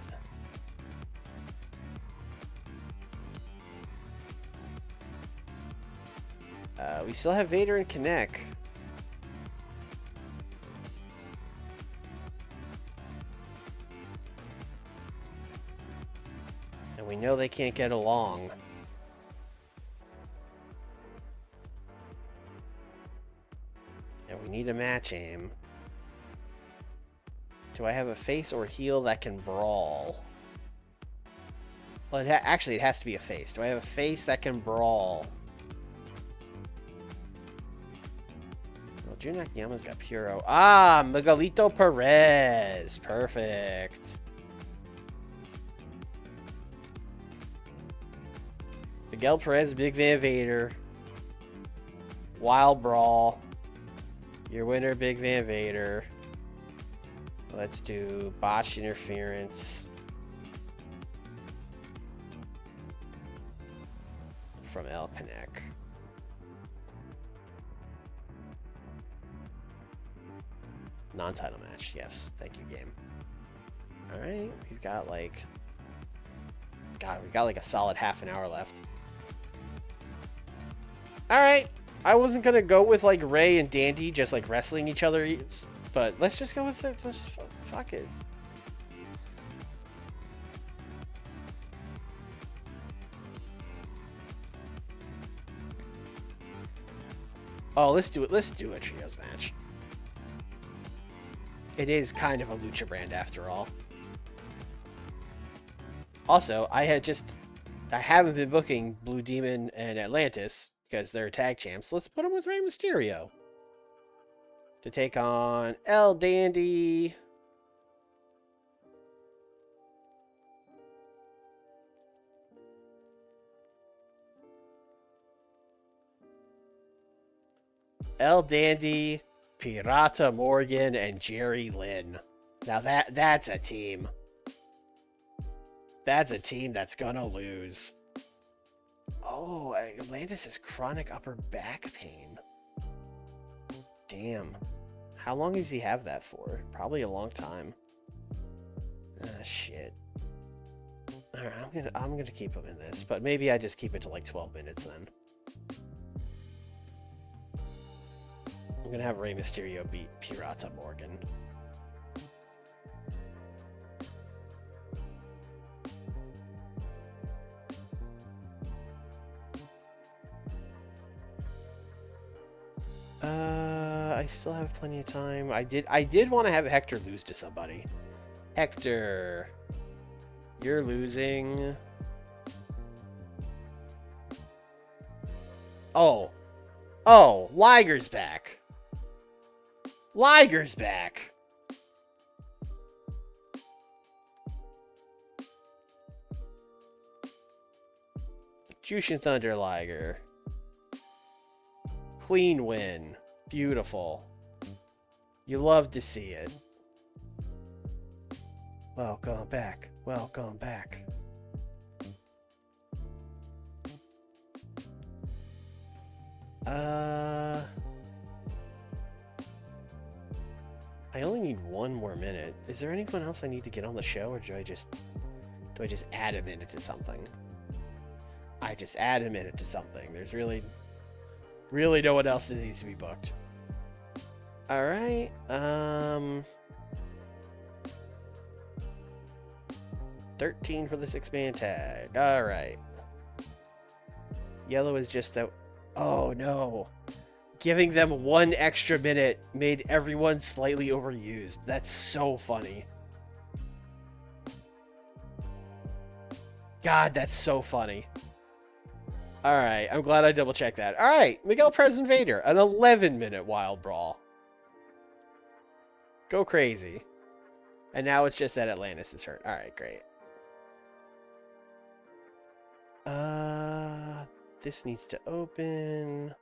A: We still have Vader and Kinect. And we know they can't get along. And we need a match aim. Do I have a face or heel that can brawl? Well, actually, it has to be a face. Do I have a face that can brawl? Well, Jun Akiyama's got Puro. Ah, Miguelito Perez. Perfect. Miguel Perez, Big Van Vader. Wild Brawl. Your winner, Big Van Vader. Let's do botched interference. From El Canek. Non-title match. Yes. Thank you, game. Alright. We've got like... God, we got like a solid half an hour left. Alright. I wasn't gonna go with like Ray and Dandy just like wrestling each other, but let's just go with it. Let's fuck it. Oh, let's do it. Let's do a trios match. It is kind of a lucha brand after all. Also, I haven't been booking Blue Demon and Atlantis because they're tag champs. Let's put them with Rey Mysterio to take on El Dandy. El Dandy, Pirata Morgan, and Jerry Lynn. Now that's a team. That's a team that's gonna lose. Oh, Atlantis has chronic upper back pain. Damn. How long does he have that for? Probably a long time. Ah, shit. Alright, I'm gonna keep him in this, but maybe I just keep it to like 12 minutes then. I'm gonna have Rey Mysterio beat Pirata Morgan. I still have plenty of time. I did want to have Hector lose to somebody. Hector, you're losing. Oh, Liger's back. Liger's back. Jushin Thunder Liger. Clean win. Beautiful. You love to see it. Welcome back. Welcome back. I only need one more minute. Is there anyone else I need to get on the show, or do I just add a minute to something? I just add a minute to something. There's really no one else that needs to be booked. All right. 13 for the 6-man tag. All right. Yellow is just that. Oh no. Giving them one extra minute made everyone slightly overused. That's so funny. God, that's so funny. Alright, I'm glad I double checked that. Alright, Miguel Perez and Vader, an 11-minute Wild Brawl. Go crazy. And now it's just that Atlantis is hurt. Alright, great. This needs to open.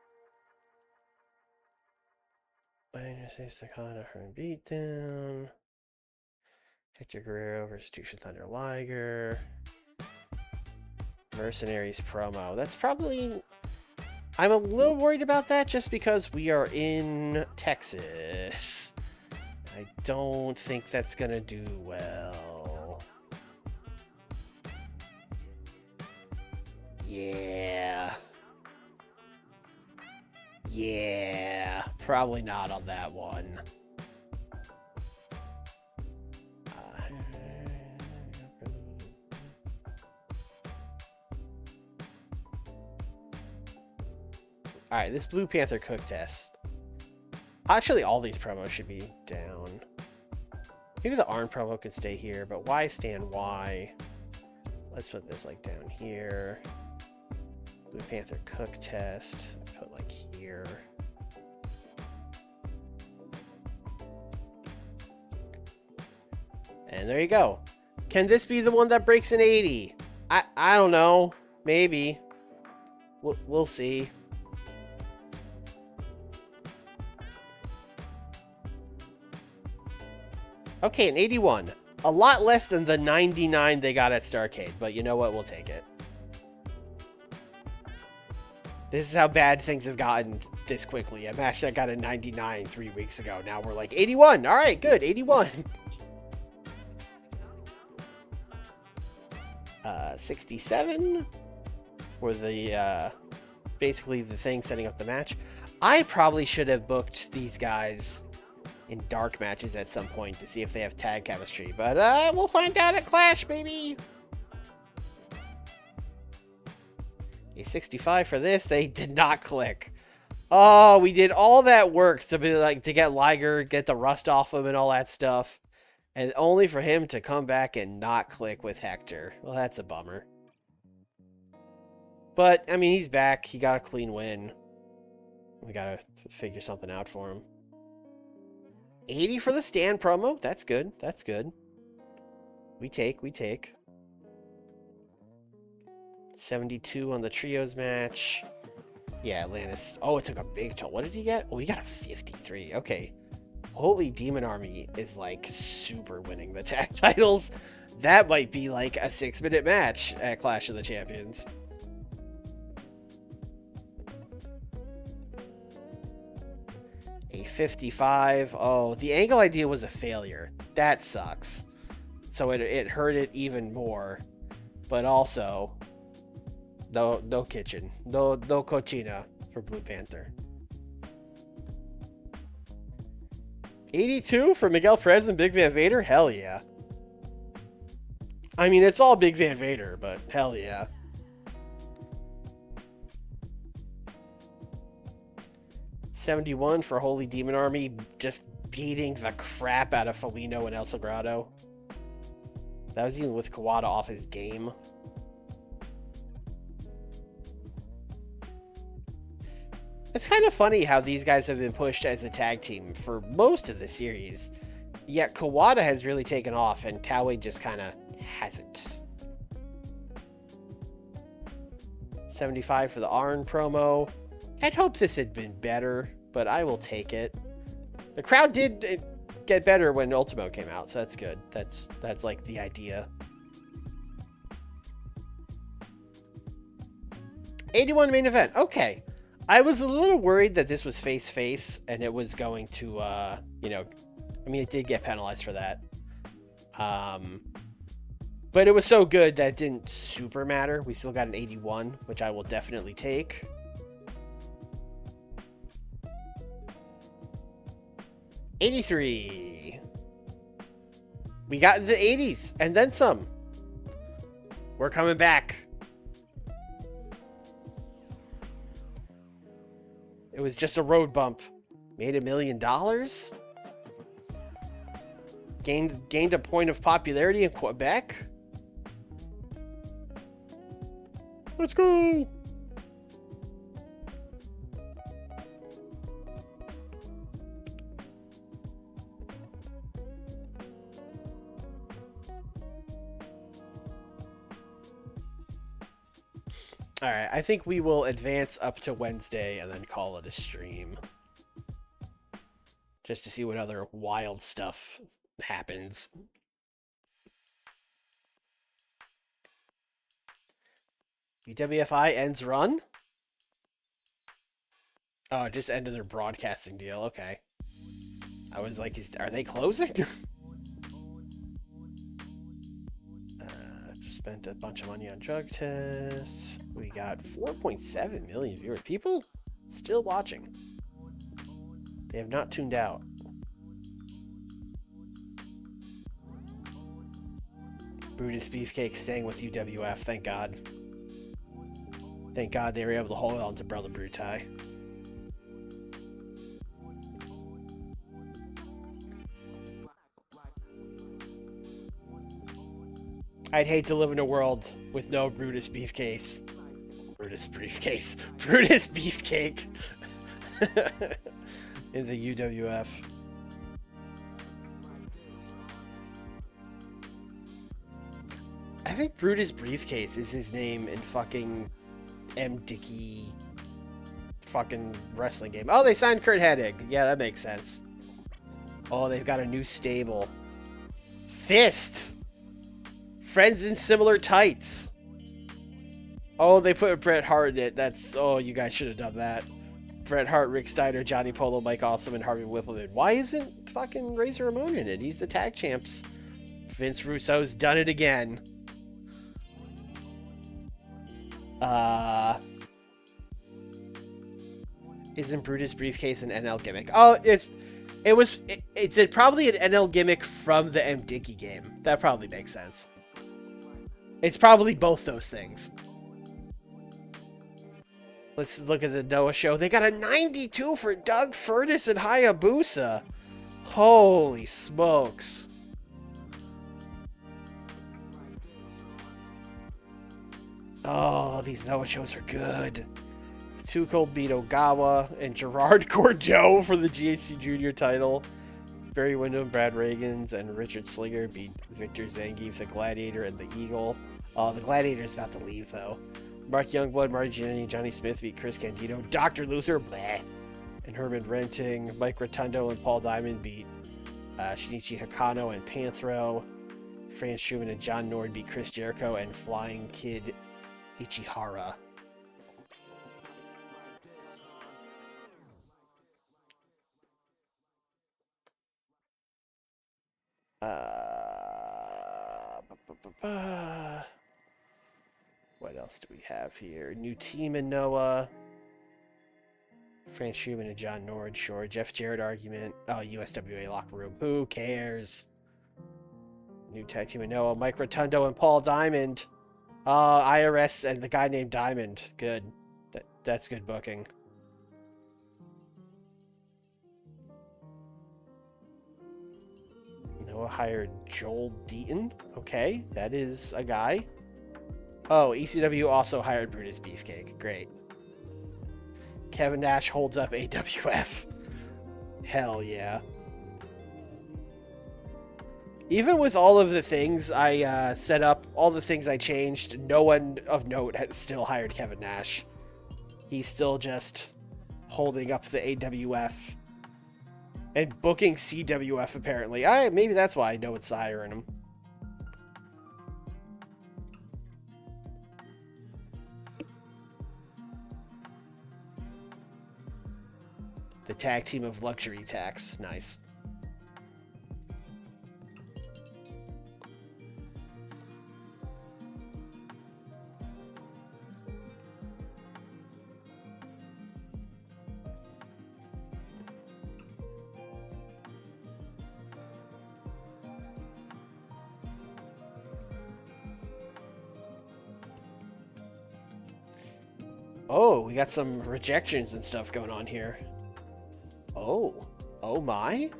A: Sakata her beatdown. Hector Guerrero versus Jushin Thunder Liger. Mercenaries promo. That's probably... I'm a little worried about that just because we are in Texas. I don't think that's gonna do well. Yeah. Yeah. Probably not on that one. Alright, this Blue Panther cook test. Actually, all these promos should be down. Maybe the Arn promo can stay here, but why stand Y? Let's put this like down here. Blue Panther Cook test. Put like here. And there you go. Can this be the one that breaks an 80? I don't know. Maybe. We'll see. Okay, an 81. A lot less than the 99 they got at Starrcade, but you know what? We'll take it. This is how bad things have gotten this quickly. A match that got a 99 3 weeks ago. Now we're like, 81. All right, good. 81. 67 for the, basically the thing setting up the match. I probably should have booked these guys in dark matches at some point to see if they have tag chemistry, but we'll find out at Clash, baby. A 65 for this. They did not click. Oh, we did all that work to be like to get Liger, get the rust off him and all that stuff, and only for him to come back and not click with Hector. Well, that's a bummer. But I mean, he's back. He got a clean win. We gotta figure something out for him. 80 for the stand promo. That's good. That's good. We take. 72 on the trios match. Yeah, Atlantis. Oh, it took a big toll. What did he get? Oh, he got a 53. Okay. Holy Demon Army is like super winning the tag titles. That might be like a 6-minute match at Clash of the Champions. A 55. Oh, the angle idea was a failure. That sucks. So it hurt it even more. But also, no kitchen. No cochina for Blue Panther. 82 for Miguel Perez and Big Van Vader? Hell yeah. I mean, it's all Big Van Vader, but hell yeah. $71 for Holy Demon Army, just beating the crap out of Felino and El Sagrado. That was even with Kawada off his game. It's kind of funny how these guys have been pushed as a tag team for most of the series, yet Kawada has really taken off and Towie just kind of hasn't. 75 for the Arn promo. I'd hoped this had been better, but I will take it. The crowd did get better when Ultimo came out, so that's good. That's like the idea. 81 main event. Okay. I was a little worried that this was face-face and it was going to, you know, I mean, it did get penalized for that. But it was so good that it didn't super matter. We still got an 81, which I will definitely take. $83. We got the 80s and then some. We're coming back. It was just a road bump. Made $1 million. Gained a point of popularity in Quebec. Let's go. All right, I think we will advance up to Wednesday and then call it a stream. Just to see what other wild stuff happens. WWFI ends run? Oh, it just ended their broadcasting deal. Okay. I was like, are they closing? Spent a bunch of money on drug tests. We got 4.7 million viewers. People still watching. They have not tuned out. Brutus Beefcake staying with UWF. Thank God. Thank God they were able to hold on to Brother Brutai. I'd hate to live in a world with no Brutus Beefcase. Brutus Briefcase. Brutus Beefcake. In the UWF. I think Brutus Briefcase is his name in fucking M. Dickey fucking wrestling game. Oh, they signed Kurt Hennig. Yeah, that makes sense. Oh, they've got a new stable. Fist! Friends in similar tights. Oh, they put Bret Hart in it. That's... Oh, you guys should have done that. Bret Hart, Rick Steiner, Johnny Polo, Mike Awesome, and Harvey Whippleman. Why isn't fucking Razor Ramon in it? He's the tag champs. Vince Russo's done it again. Isn't Brutus Briefcase an NL gimmick? Oh, it's probably an NL gimmick from the M. Dickey game. That probably makes sense. It's probably both those things. Let's look at the Noah show. They got a 92 for Doug Furnas and Hayabusa. Holy smokes. Oh, these Noah shows are good. Too Cold beat Ogawa and Gerard Gordeau for the GHC Junior title. Barry Windham, Brad Reagans, and Richard Slinger beat Victor Zangief, the Gladiator, and the Eagle. Oh, the Gladiator's about to leave, though. Mark Youngblood, Marty Jannetty, Johnny Smith beat Chris Candido. Dr. Luther, bleh, and Herman Renting. Mike Rotundo and Paul Diamond beat Shinichi Hakano and Panthro. Franz Schumann and John Nord beat Chris Jericho and Flying Kid Ichihara. What else do we have here? New team in Noah. Franz Schumann and John Nord, sure. Jeff Jarrett argument. Oh, USWA locker room. Who cares? New tag team in Noah. Mike Rotundo and Paul Diamond. IRS and the guy named Diamond. Good. That's good booking. Noah hired Joel Deaton. Okay, that is a guy. Oh, ECW also hired Brutus Beefcake. Great. Kevin Nash holds up AWF. Hell yeah. Even with all of the things I set up, all the things I changed, no one of note has still hired Kevin Nash. He's still just holding up the AWF and booking CWF, apparently. Maybe that's why I know it's hiring him. The tag team of luxury tax. Nice. Oh, we got some rejections and stuff going on here. Oh my.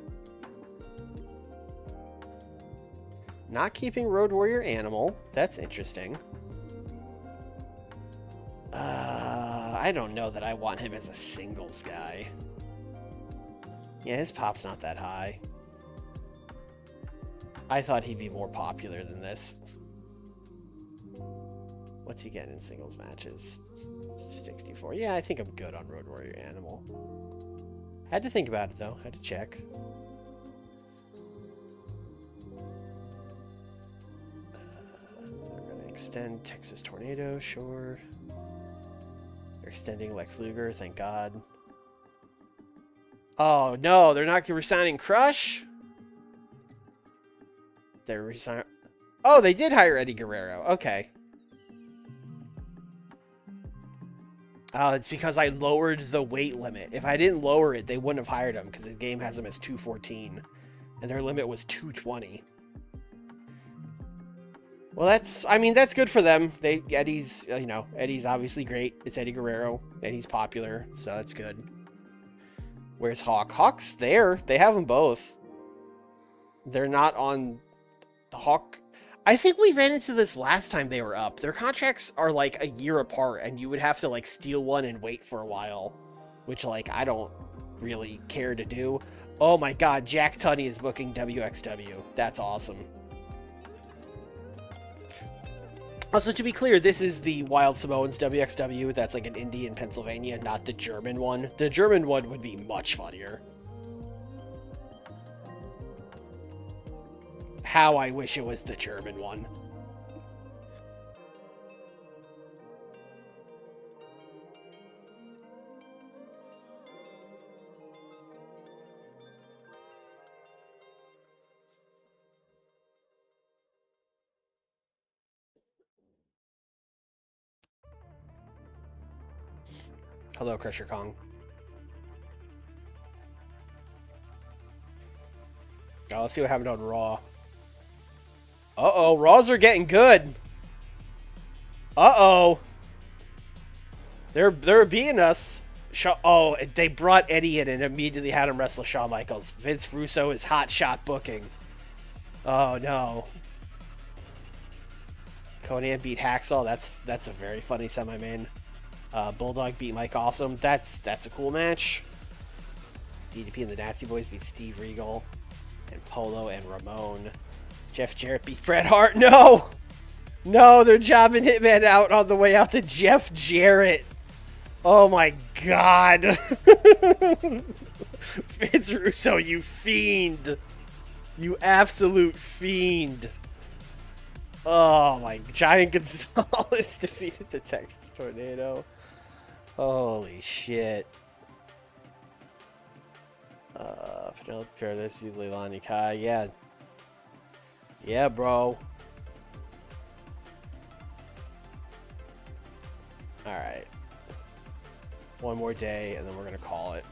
A: Not keeping Road Warrior Animal. That's interesting. I don't know that I want him as a singles guy. Yeah, his pop's not that high. I thought he'd be more popular than this. What's he getting in singles matches? 64. Yeah, I think I'm good on Road Warrior Animal. Had to think about it, though. Had to check. They're going to extend Texas Tornado, sure. They're extending Lex Luger, thank God. Oh, no, they're not resigning Crush? They're resigning... Oh, they did hire Eddie Guerrero. Okay. Oh, it's because I lowered the weight limit. If I didn't lower it, they wouldn't have hired him because the game has him as 214. And their limit was 220. Well, that's good for them. Eddie's obviously great. It's Eddie Guerrero. Eddie's popular, so that's good. Where's Hawk? Hawk's there. They have them both. They're not on the Hawk. I think we ran into this last time they were up. Their contracts are like a year apart, and you would have to like steal one and wait for a while, which like I don't really care to do. Oh my god, Jack Tunney is booking WXW. That's awesome. Also, to be clear, this is the Wild Samoans WXW. That's like an indie in Pennsylvania, not the German one. The German one would be much funnier. How I wish it was the German one. Hello, Crusher Kong. Oh, let's see what happened on Raw. Uh-oh, Raws are getting good. Uh-oh. They're beating us. Oh, they brought Eddie in and immediately had him wrestle Shawn Michaels. Vince Russo is hot shot booking. Oh, no. Conan beat Hacksaw. That's a very funny semi-main. Bulldog beat Mike Awesome. That's a cool match. DDP and the Nasty Boys beat Steve Regal and Polo and Ramon. Jeff Jarrett beat Bret Hart. No! No, they're jobbing Hitman out on the way out to Jeff Jarrett. Oh my god. Vince Russo, you fiend. You absolute fiend. Oh my, Giant Gonzalez defeated the Texas Tornado. Holy shit. Penelope Paradise, Leilani Kai, yeah. Yeah, bro. Alright. One more day, and then we're gonna call it.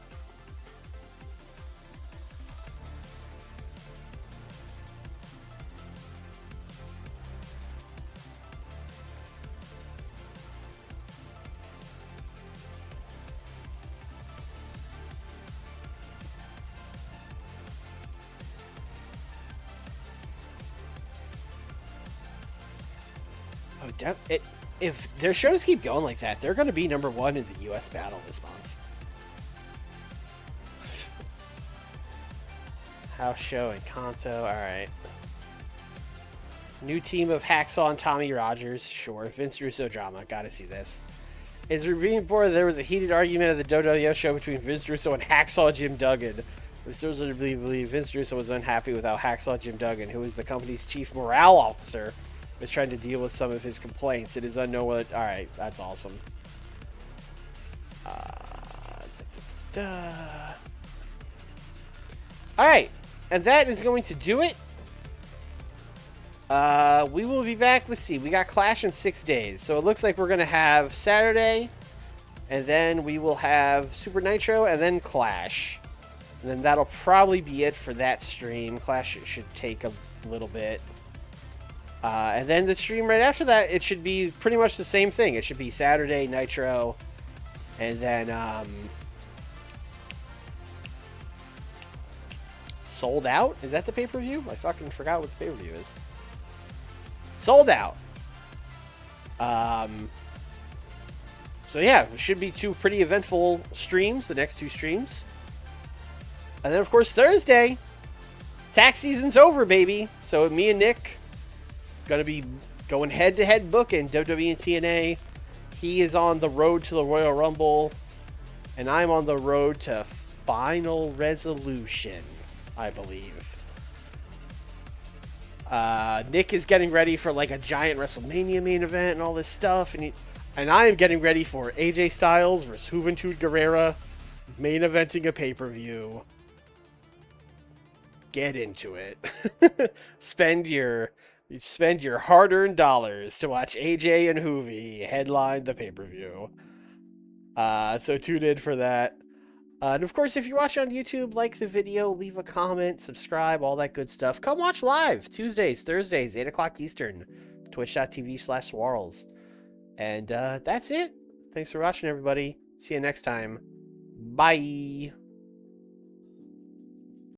A: Oh, if their shows keep going like that, they're going to be #1 in the U.S. battle this month. House show and Kanto. All right. New team of Hacksaw and Tommy Rogers. Sure. Vince Russo drama. Got to see this. It's being reported there was a heated argument at the WWF show between Vince Russo and Hacksaw Jim Duggan. Resources believe Vince Russo was unhappy with how Hacksaw Jim Duggan, who is the company's chief morale officer, was trying to deal with some of his complaints. It is unknown whether... Alright, that's awesome. Alright, and that is going to do it. We will be back. Let's see, we got Clash in 6 days. So it looks like we're going to have Saturday, and then we will have Super Nitro, and then Clash. And then that'll probably be it for that stream. Clash should take a little bit. And then the stream right after that, it should be pretty much the same thing. It should be Saturday, Nitro, and then Sold Out? Is that the pay-per-view? I fucking forgot what the pay-per-view is. Sold Out. So yeah, it should be 2 pretty eventful streams, the next 2 streams. And then, of course, Thursday, tax season's over, baby. So me and Nick gonna be going head-to-head booking WWE and TNA. He is on the road to the Royal Rumble, and I'm on the road to Final Resolution, I believe. Nick is getting ready for like a giant WrestleMania main event and all this stuff, and I am getting ready for AJ Styles versus Juventud Guerrera main eventing a pay-per-view. Get into it. Spend your hard-earned dollars to watch AJ and Hoovy headline the pay-per-view. So tune in for that. And of course, if you watch on YouTube, like the video, leave a comment, subscribe, all that good stuff. Come watch live Tuesdays, Thursdays, 8 o'clock Eastern, twitch.tv/Swarls. And that's it. Thanks for watching, everybody. See you next time. Bye.